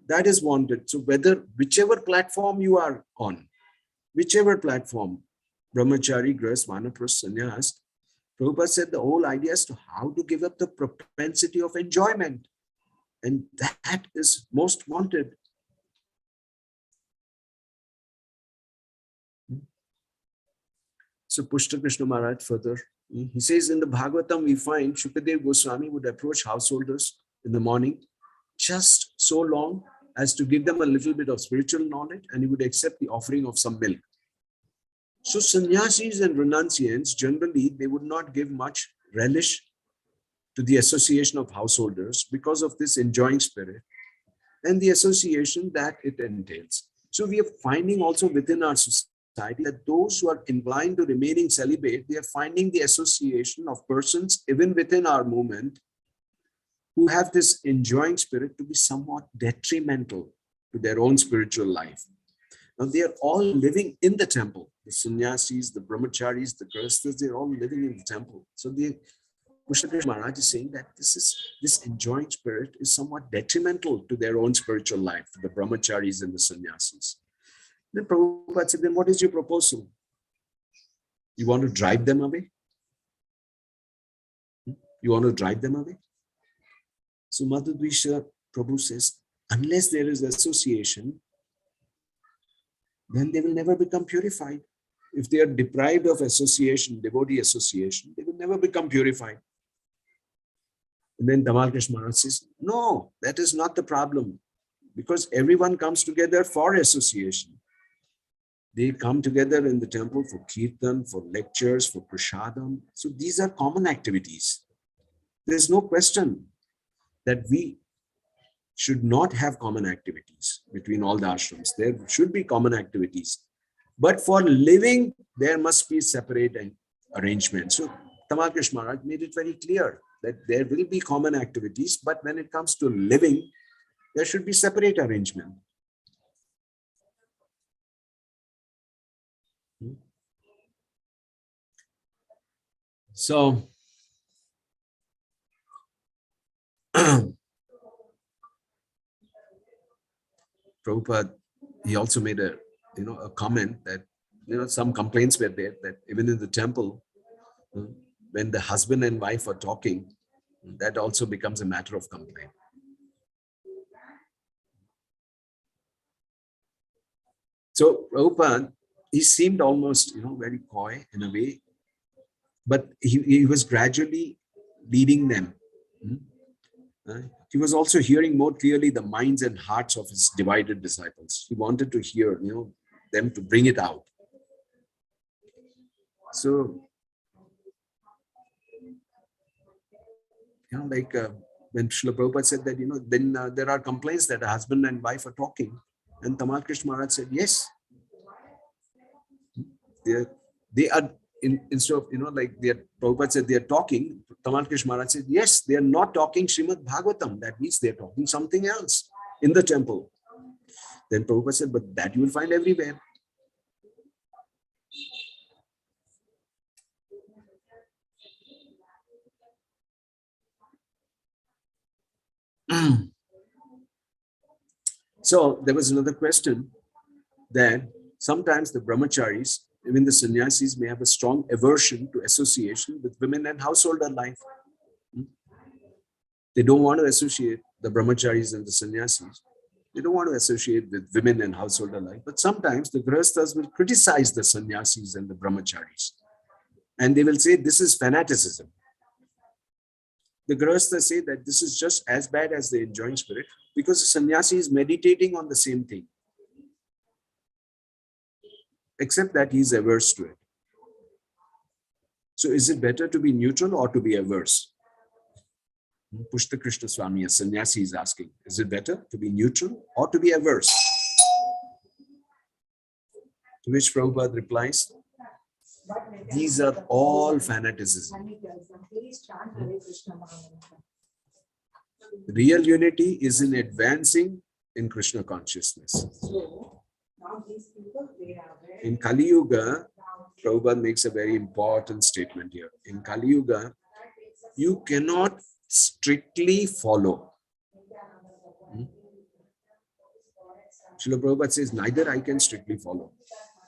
C: That is wanted. So whichever platform you are on, whichever platform, brahmachari, grihast, vanaprastha, sannyas, Prabhupada said the whole idea is to how to give up the propensity of enjoyment. And that is most wanted. So Pushta Krishna Maharaj further, he says in the Bhagavatam we find Shukadev Goswami would approach householders in the morning just so long as to give them a little bit of spiritual knowledge, and he would accept the offering of some milk. So sannyasis and renunciants, generally, they would not give much relish to the association of householders because of this enjoying spirit and the association that it entails. So we are finding also within our society that those who are inclined to remaining celibate, they are finding the association of persons even within our movement who have this enjoying spirit to be somewhat detrimental to their own spiritual life. Now they are all living in the temple. The sannyasis, the brahmacharis, the grihasthas, they're all living in the temple. So the Krishna Maharaj is saying that this enjoying spirit is somewhat detrimental to their own spiritual life, to the brahmacharis and the sannyasis. Then Prabhupada said, then what is your proposal? You want to drive them away? You want to drive them away? So Madhudvisha Prabhu says, unless there is association, then they will never become purified. If they are deprived of association, devotee association, they will never become purified. And then Tamal Krishna Maharaj says, no, that is not the problem, because everyone comes together for association. They come together in the temple for kirtan, for lectures, for prasadam. So these are common activities. There's no question that we should not have common activities between all the ashrams. There should be common activities. But for living, there must be separate arrangements. So Tamal Krishna Maharaj made it very clear that there will be common activities, but when it comes to living, there should be separate arrangement. So Prabhupada, he also made a comment that some complaints were there that even in the temple, when the husband and wife are talking, that also becomes a matter of complaint. So Prabhupada, he seemed almost very coy in a way, but he was gradually leading them. He was also hearing more clearly the minds and hearts of his divided disciples. He wanted to hear them to bring it out. So like when Srila Prabhupada said that then there are complaints that a husband and wife are talking, and Tamal Krishna Maharaj said yes, they are instead of like Prabhupada said they are talking, Tamal Krishna Maharaj said yes, they are not talking Srimad Bhagavatam. That means they are talking something else in the temple. Then Prabhupada said, but that you will find everywhere. So there was another question that sometimes the brahmacharis, even the sannyasis, may have a strong aversion to association with women and householder life. They don't want to associate, the brahmacharis and the sannyasis. They don't want to associate with women and householder life. But sometimes the grihasthas will criticize the sannyasis and the brahmacharis. And they will say, this is fanaticism. The grihasthas say that this is just as bad as the enjoying spirit, because the sannyasi is meditating on the same thing, except that he is averse to it. So is it better to be neutral or to be averse? Pushta Krishna Swami, a sannyasi, is asking, is it better to be neutral or to be averse? To which Prabhupada replies, these are all fanaticism. Real unity is in advancing in Krishna consciousness. In Kali Yuga, Prabhupada makes a very important statement here. In Kali Yuga, you cannot strictly follow. Srila Prabhupada says, neither I can strictly follow.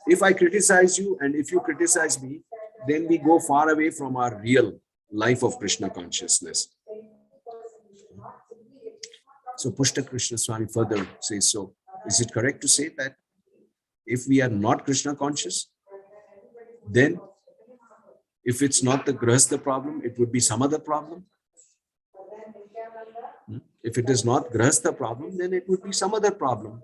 C: If I criticize you and if you criticize me, then we go far away from our real life of Krishna consciousness. So Pushta Krishna Swami further says, so is it correct to say that if we are not Krishna conscious, then if it's not the Grahastha problem, it would be some other problem? If it is not Grahastha problem, then it would be some other problem.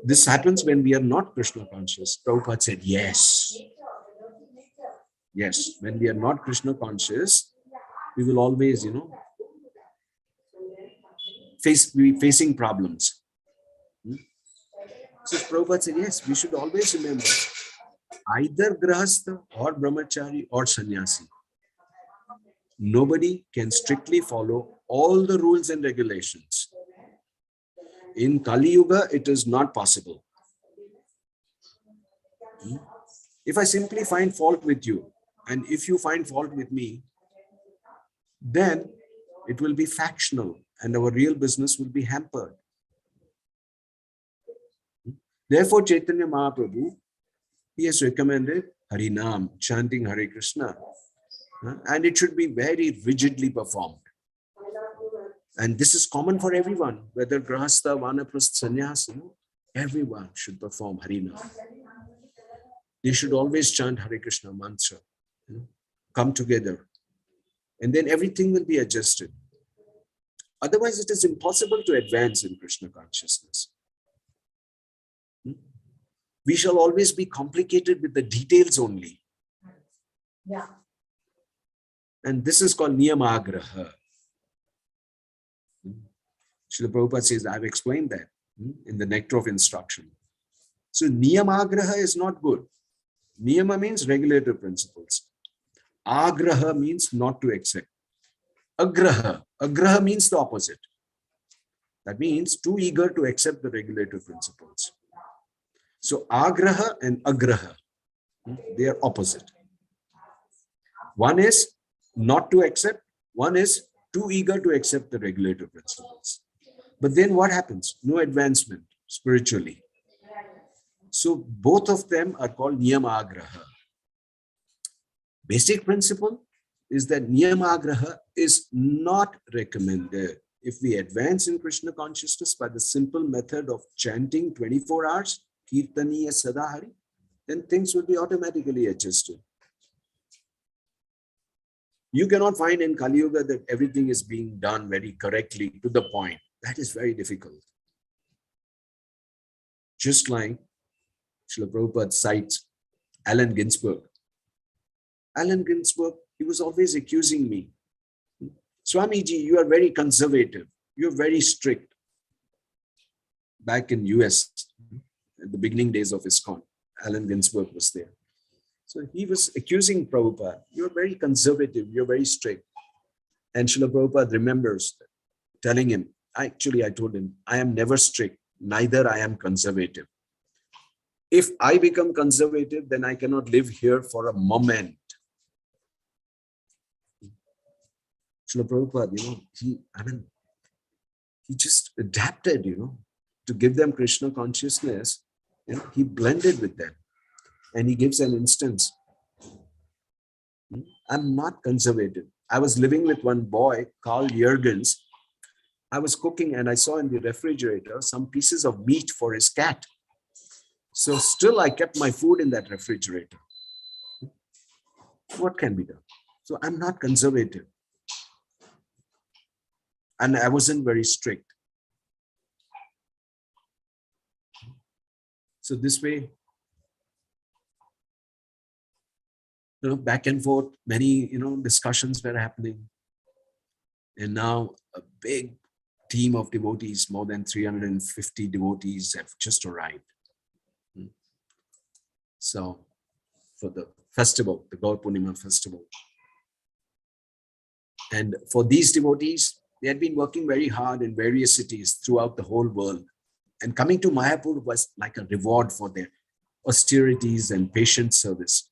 C: This happens when we are not Krishna conscious. Prabhupada said, yes. Yes, when we are not Krishna conscious, we will always, be facing problems. So Prabhupada said, yes, we should always remember, either Grahastha or Brahmachari or Sannyasi, nobody can strictly follow all the rules and regulations. In Kali Yuga, it is not possible. If I simply find fault with you, and if you find fault with me, then it will be factional and our real business will be hampered. Therefore, Chaitanya Mahaprabhu, he has recommended Harinam, chanting Hare Krishna, and it should be very rigidly performed. And this is common for everyone, whether Grahastha, Vanaprastha, Sannyasi, everyone should perform Harinam. They should always chant Hare Krishna mantra, come together, and then everything will be adjusted. Otherwise, it is impossible to advance in Krishna consciousness. We shall always be complicated with the details only.
D: Yeah.
C: And this is called Niyamagraha. Srila Prabhupada says, I've explained that in the Nectar of Instruction. So Niyamagraha is not good. Niyama means regulative principles. Agraha means not to accept. Agraha means the opposite. That means too eager to accept the regulative principles. So agraha and agraha, they are opposite. One is not to accept, one is too eager to accept the regulative principles. But then what happens? No advancement spiritually. So both of them are called niyamagraha. Basic principle is that niyamagraha is not recommended. If we advance in Krishna consciousness by the simple method of chanting 24 hours, Kirtaniya Sadahari, then things will be automatically adjusted. You cannot find in Kali Yuga that everything is being done very correctly to the point. That is very difficult. Just like Srila Prabhupada cites Allen Ginsberg. Allen Ginsberg, he was always accusing me. Swamiji, you are very conservative. You're very strict. Back in US, at the beginning days of ISKCON, Allen Ginsberg was there. So he was accusing Prabhupada, you're very conservative, you're very strict. And Srila Prabhupada remembers telling him, I told him, I am never strict, neither I am conservative. If I become conservative, then I cannot live here for a moment. Srila Prabhupada, he just adapted, to give them Krishna consciousness. He blended with them. And he gives an instance. I'm not conservative. I was living with one boy, Carl Jürgens. I was cooking and I saw in the refrigerator some pieces of meat for his cat. So still I kept my food in that refrigerator. What can be done? So I'm not conservative. And I wasn't very strict. So this way, back and forth, many, discussions were happening. And now a big team of devotees, more than 350 devotees have just arrived. So for the festival, the Gaur Purnima festival. And for these devotees, they had been working very hard in various cities throughout the whole world. And coming to Mayapur was like a reward for their austerities and patient service.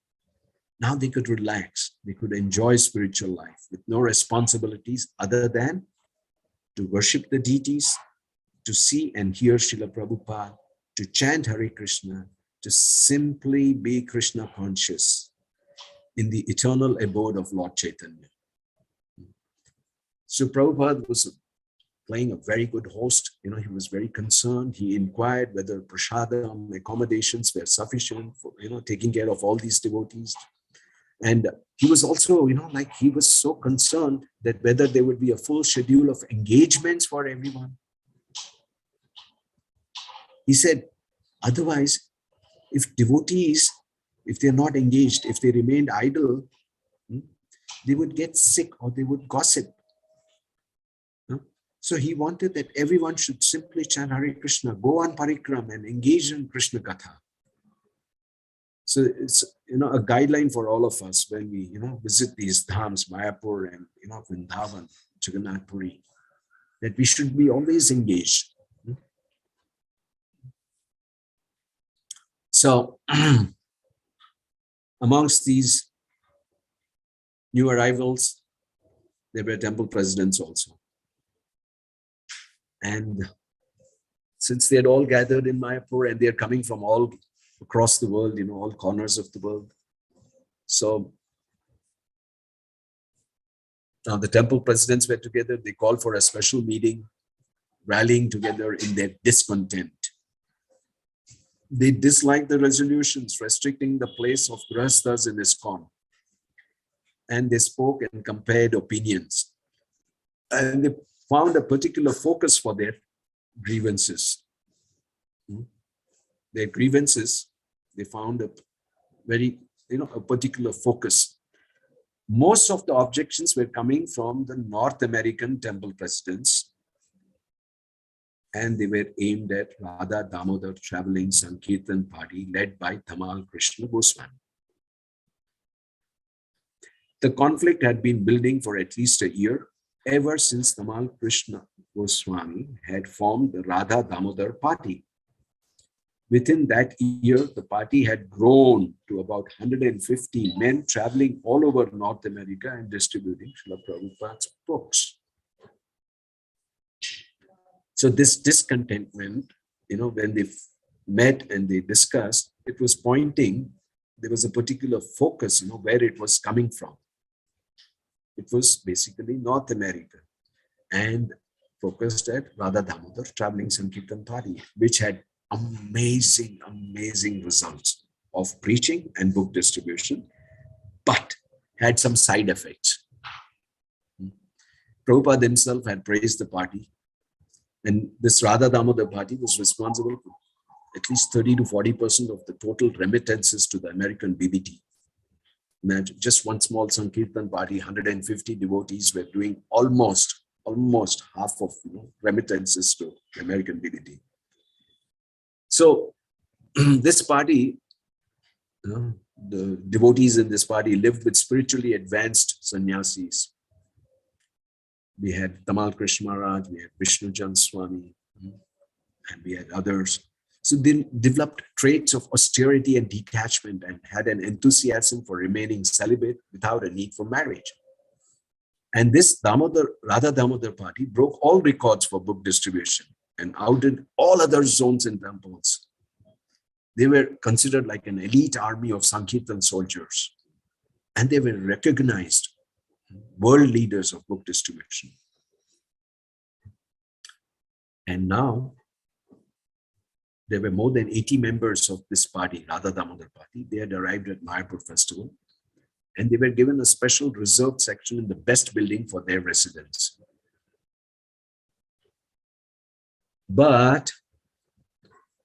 C: Now they could relax. They could enjoy spiritual life with no responsibilities other than to worship the deities, to see and hear Srila Prabhupada, to chant Hare Krishna, to simply be Krishna conscious in the eternal abode of Lord Chaitanya. So Prabhupada was playing a very good host. He was very concerned. He inquired whether prasadam accommodations were sufficient for, taking care of all these devotees. And he was also, he was so concerned that whether there would be a full schedule of engagements for everyone. He said, otherwise, if devotees, if they're not engaged, if they remained idle, they would get sick or they would gossip. So he wanted that everyone should simply chant Hare Krishna, go on parikram and engage in Krishna Katha. So it's, a guideline for all of us when we, visit these dhams, Mayapur and, Vrindavan, Jagannath Puri, that we should be always engaged. So amongst these new arrivals, there were temple presidents also. And since they had all gathered in Mayapur and they're coming from all across the world, all corners of the world. So now the temple presidents were together. They called for a special meeting, rallying together in their discontent. They disliked the resolutions restricting the place of grahasthas in ISKCON. And they spoke and compared opinions. And they found a particular focus for their grievances. Their grievances, they found a very, a particular focus. Most of the objections were coming from the North American temple presidents, and they were aimed at Radha Damodar traveling Sankirtan party led by Tamal Krishna Goswami. The conflict had been building for at least a year, ever since Tamal Krishna Goswami had formed the Radha Damodar party. Within that year, the party had grown to about 150 men traveling all over North America and distributing Srila Prabhupada's books. So this discontentment, when they met and they discussed, it was pointing, there was a particular focus, where it was coming from. It was basically North America and focused at Radha Damodar traveling Sankirtan party, which had amazing results of preaching and book distribution, but had some side effects. Prabhupada himself had praised the party, and this Radha Damodar party was responsible for at least 30 to 40% of the total remittances to the American BBT. Imagine just one small Sankirtan party, 150 devotees were doing almost half of remittances to the American BBT. So this party, the devotees in this party lived with spiritually advanced sannyasis. We had Tamal Krishna Maharaj, we had Vishnu Jan Swami, and we had others. So they developed traits of austerity and detachment and had an enthusiasm for remaining celibate without a need for marriage. And this Radha Damodar party broke all records for book distribution and outdid all other zones in temples. They were considered like an elite army of Sankirtan soldiers, and they were recognized world leaders of book distribution. And now there were more than 80 members of this party, Radha Damodar party. They had arrived at Mayapur festival, and they were given a special reserved section in the best building for their residence. But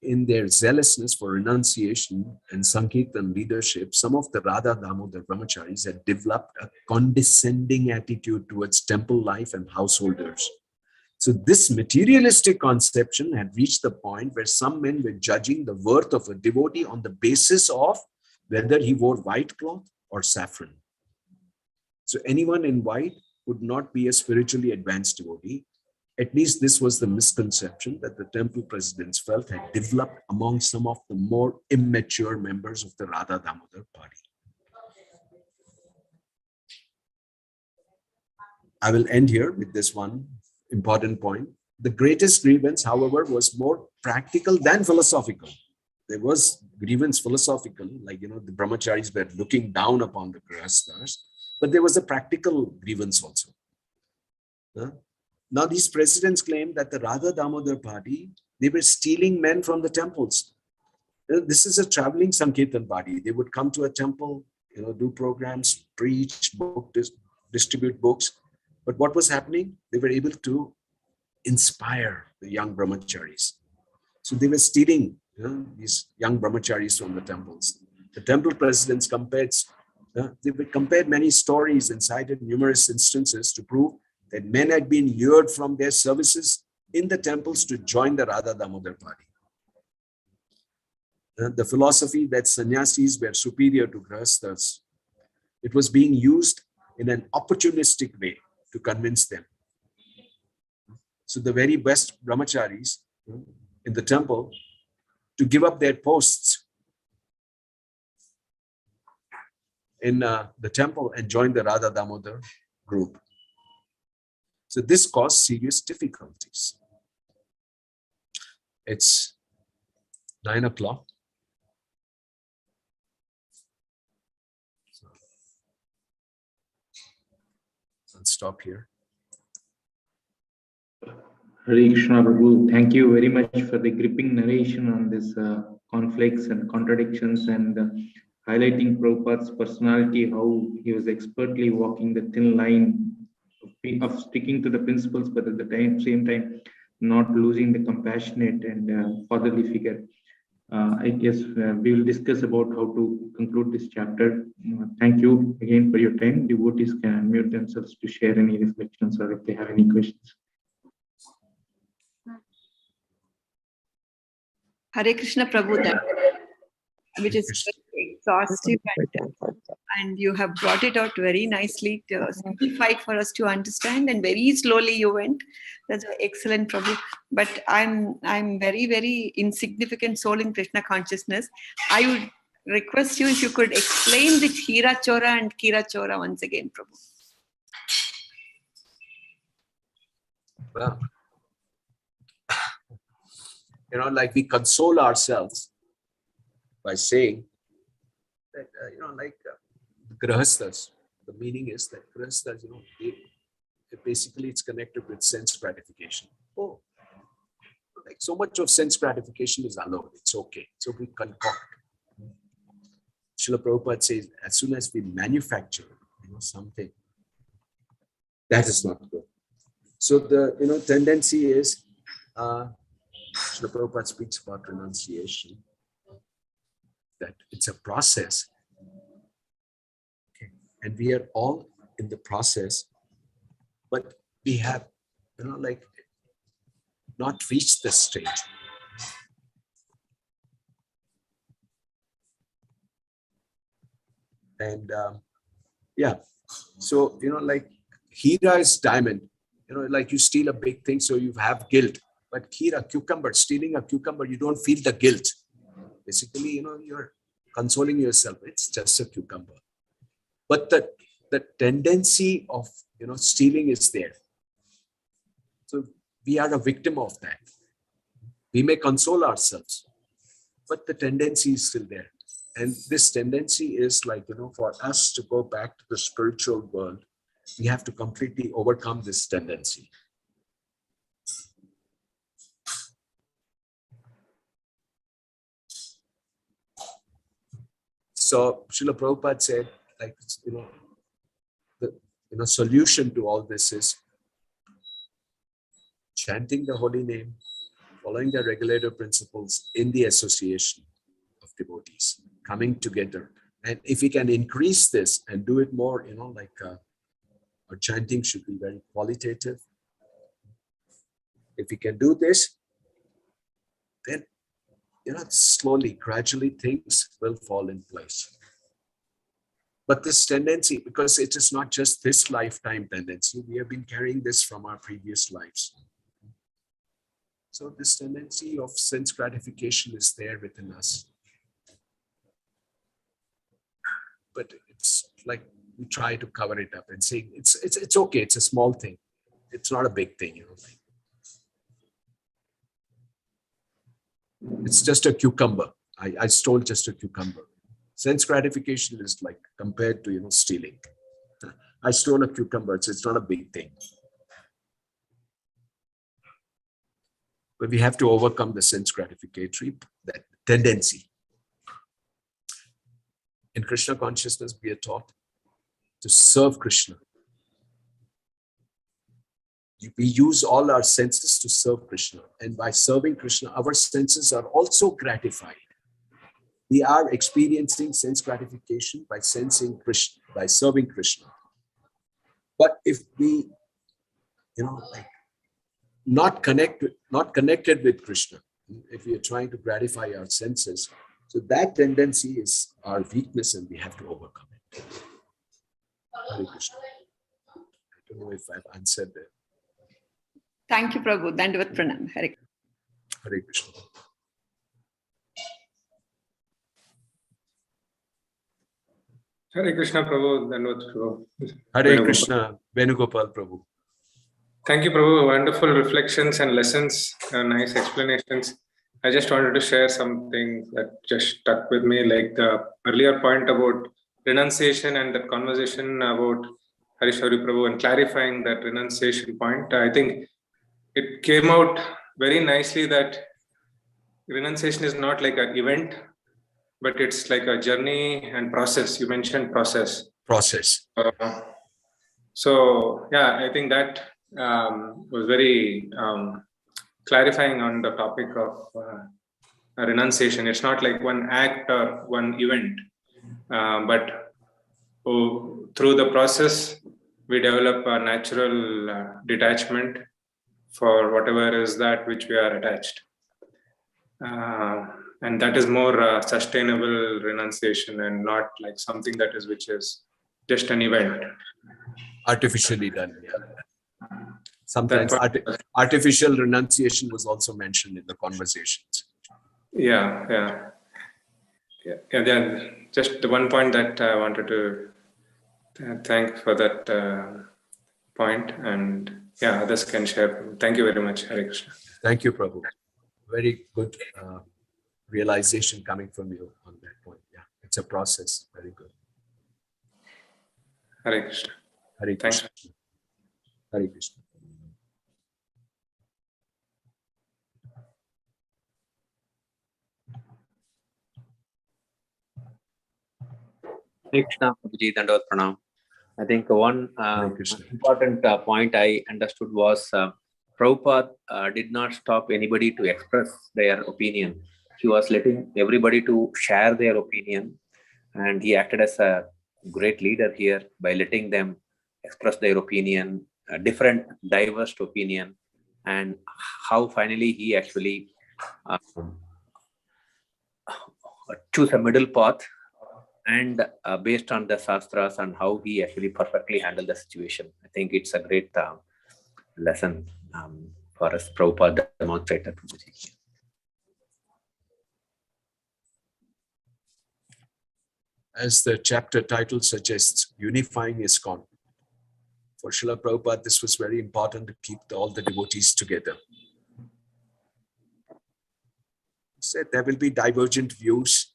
C: in their zealousness for renunciation and Sankirtan leadership, some of the Radha Damodar brahmacharis had developed a condescending attitude towards temple life and householders. So this materialistic conception had reached the point where some men were judging the worth of a devotee on the basis of whether he wore white cloth or saffron. So anyone in white would not be a spiritually advanced devotee. At least this was the misconception that the temple presidents felt had developed among some of the more immature members of the Radha Damodar party. I will end here with this one important point. The greatest grievance, however, was more practical than philosophical. There was grievance philosophical, like, the brahmacharis were looking down upon the grihasthas, but there was a practical grievance also. Now, these presidents claimed that the Radha Damodar party, they were stealing men from the temples. This is a traveling Sankirtan party. They would come to a temple, do programs, preach, distribute books. But what was happening? They were able to inspire the young brahmacharis. So they were stealing these young brahmacharis from the temples. The temple presidents compared many stories and cited numerous instances to prove that men had been lured from their services in the temples to join the Radha Damodar party. The philosophy that sannyasis were superior to grihasthas, it was being used in an opportunistic way to convince them. So the very best brahmacharis in the temple to give up their posts in the temple and join the Radha Damodar group. So this caused serious difficulties. It's 9 o'clock. I'll stop here.
B: Hare Krishna Prabhu, thank you very much for the gripping narration on this conflicts and contradictions and highlighting Prabhupada's personality, how he was expertly walking the thin line of sticking to the principles, but at the same time, not losing the compassionate and fatherly figure. I guess we will discuss about how to conclude this chapter. Thank you again for your time. Devotees can unmute themselves to share any reflections or if they have any questions.
D: Hare Krishna Prabhu, which is very exhaustive and you have brought it out very nicely, simplified for us to understand, and very slowly you went. That's excellent, Prabhu. But I'm very, very insignificant soul in Krishna consciousness. I would request you if you could explain the Hira Chora and Kira Chora once again, Prabhu.
C: Well, like we console ourselves by saying that, grihasthas, the meaning is that grihasthas, basically it's connected with sense gratification. Oh, like so much of sense gratification is allowed. It's okay. So we concoct. Srila Prabhupada says, as soon as we manufacture, something, that is not good. So the, tendency is, Srila Prabhupada speaks about renunciation, that it's a process. Okay. And we are all in the process, but we have, not reached this stage. And so, Hira is diamond, like you steal a big thing, so you have guilt. But Hira, cucumber, stealing a cucumber, you don't feel the guilt. Basically, you're consoling yourself. It's just a cucumber. But the tendency of, stealing is there. So we are a victim of that. We may console ourselves, but the tendency is still there. And this tendency is for us to go back to the spiritual world, we have to completely overcome this tendency. So Srila Prabhupada said, the solution to all this is chanting the holy name, following the regulator principles in the association of devotees, coming together. And if we can increase this and do it more, our chanting should be very qualitative. If we can do this, then slowly, gradually things will fall in place. But this tendency, because it is not just this lifetime tendency, we have been carrying this from our previous lives. So this tendency of sense gratification is there within us. But it's like we try to cover it up and say it's okay, it's a small thing. It's not a big thing, you know. It's just a cucumber. I stole just a cucumber. Sense gratification is like compared to, you know, stealing. I stole a cucumber, so it's not a big thing. But we have to overcome the sense gratificatory, that tendency. In Krishna consciousness, we are taught to serve Krishna. We use all our senses to serve Krishna. And by serving Krishna, our senses are also gratified. We are experiencing sense gratification by sensing Krishna, by serving Krishna. But if we, you know, like not connected with Krishna, if we are trying to gratify our senses, so that tendency is our weakness and we have to overcome it. Hare Krishna. I don't know if I've answered that.
D: Thank you, Prabhu. Dandavat Pranam. Hare
C: Krishna.
E: Hare Krishna, Prabhu. Dandavat Prabhu.
C: Hare Krishna, Venugopal Prabhu.
E: Thank you, Prabhu. Wonderful reflections and lessons, nice explanations. I just wanted to share something that just stuck with me, like the earlier point about renunciation and the conversation about Harishwari Prabhu and clarifying that renunciation point. I think it came out very nicely that renunciation is not like an event, but it's like a journey and process. You mentioned process. So yeah, I think that was very clarifying on the topic of renunciation. It's not like one act or one event, but through the process, we develop a natural detachment for whatever is that which we are attached. And that is more sustainable renunciation and not like something that is which is just an event.
C: Artificially done, yeah. Sometimes artificial renunciation was also mentioned in the conversations.
E: Yeah. Then just the one point that I wanted to thank for that point, and yeah, others can share. Thank you very much, Hare Krishna.
C: Thank you, Prabhu. Very good realization coming from you on that point. Yeah, it's a process. Very good.
E: Hare Krishna.
C: Hare Krishna.
E: Thanks.
C: Hare Krishna.
F: Hare Krishna, Prabhuji, Dandavat Pranam. I think one important point I understood was Prabhupada did not stop anybody to express their opinion. He was letting everybody to share their opinion, and he acted as a great leader here by letting them express their opinion, different diverse opinion, and how finally he actually choose a middle path, and based on the Shastras and how he actually perfectly handled the situation. I think it's a great lesson for us, Prabhupada demonstrated.
C: As the chapter title suggests, Unifying ISKCON. For Srila Prabhupada, this was very important to keep all the devotees together. He said there will be divergent views.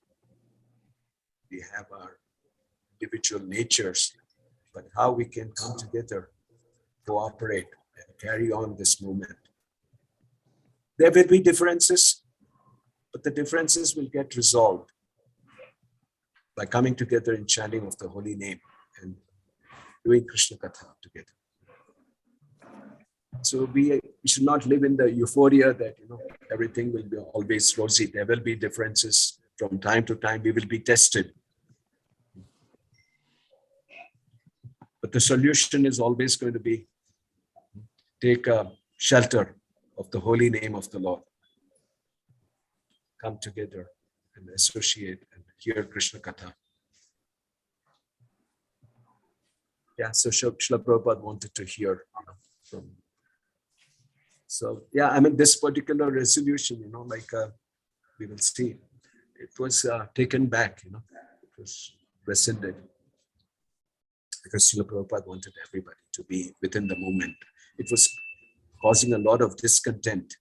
C: We have our individual natures, but how we can come together, cooperate, and carry on this movement. There will be differences, but the differences will get resolved by coming together in chanting of the holy name and doing Krishna Katha together. So we should not live in the euphoria that, you know, everything will be always rosy. There will be differences. From time to time, we will be tested. But the solution is always going to be take a shelter of the holy name of the Lord. Come together and associate and hear Krishna Katha. Yeah, so Srila Prabhupada wanted to hear from So yeah, I mean, this particular resolution, like we will see, it was taken back, it was rescinded because Srila Prabhupada wanted everybody to be within the movement. It was causing a lot of discontent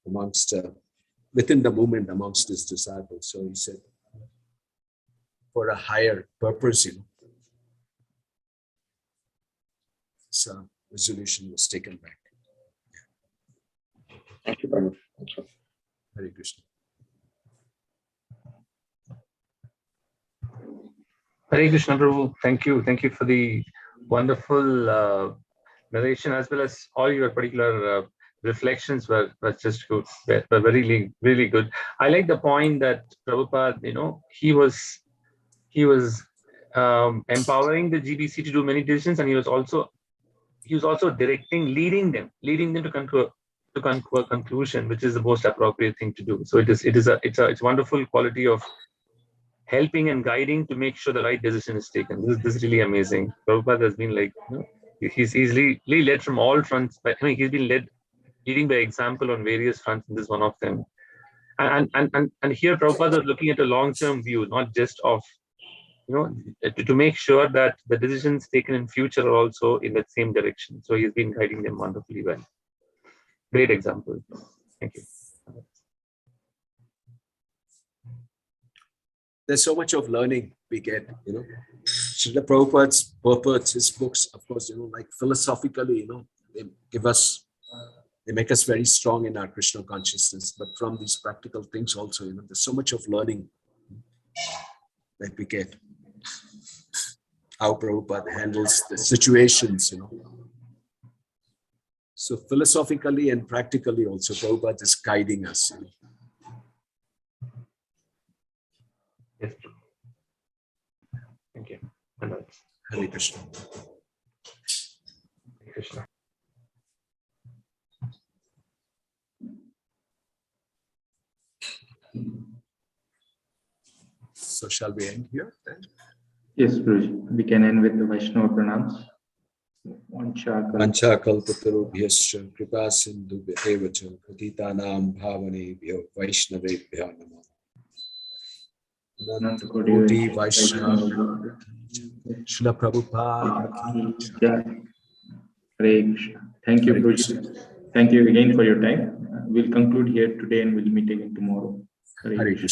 C: amongst within the movement amongst his disciples. So he said, for a higher purpose, this resolution was taken back.
F: Thank you, Prabhu.
C: Hare Krishna.
G: Hare Krishna Prabhu, thank you. Thank you for the wonderful narration, as well as all your particular reflections were just good, were really, really good. I like the point that Prabhupada, he was empowering the GBC to do many decisions, and he was also directing, leading them to come to a conclusion, which is the most appropriate thing to do. So it's a wonderful quality of helping and guiding to make sure the right decision is taken. This is really amazing. Prabhupada has been he's easily led from all fronts. He's been leading by example on various fronts, and this is one of them. And here Prabhupada is looking at a long-term view, not just of, to make sure that the decisions taken in future are also in that same direction. So he's been guiding them wonderfully well. Great example. Thank you.
C: There's so much of learning we get, Srila Prabhupada's purpose, his books, of course, like philosophically, they make us very strong in our Krishna consciousness, but from these practical things also, there's so much of learning that we get. How Prabhupada handles the situations, So philosophically and practically also, Prabhupada is guiding us.
G: Yes. Thank you.
C: Hare Krishna.
G: Hare Krishna.
C: So shall we end here then?
B: Yes, Guruji. We can end with the Vaishnava pranams.
C: Vancha kalpatarubhyascha kripa sindhubhya cha patitanam bhavanebhyo vaishnavebhyo namo. Koti Vaishnava Srila Prabhupada ki jai.
B: Hare Krishna. Thank you, Guruji. Thank you again for your time. We'll conclude here today and we'll meet again tomorrow.
C: Hare Krishna.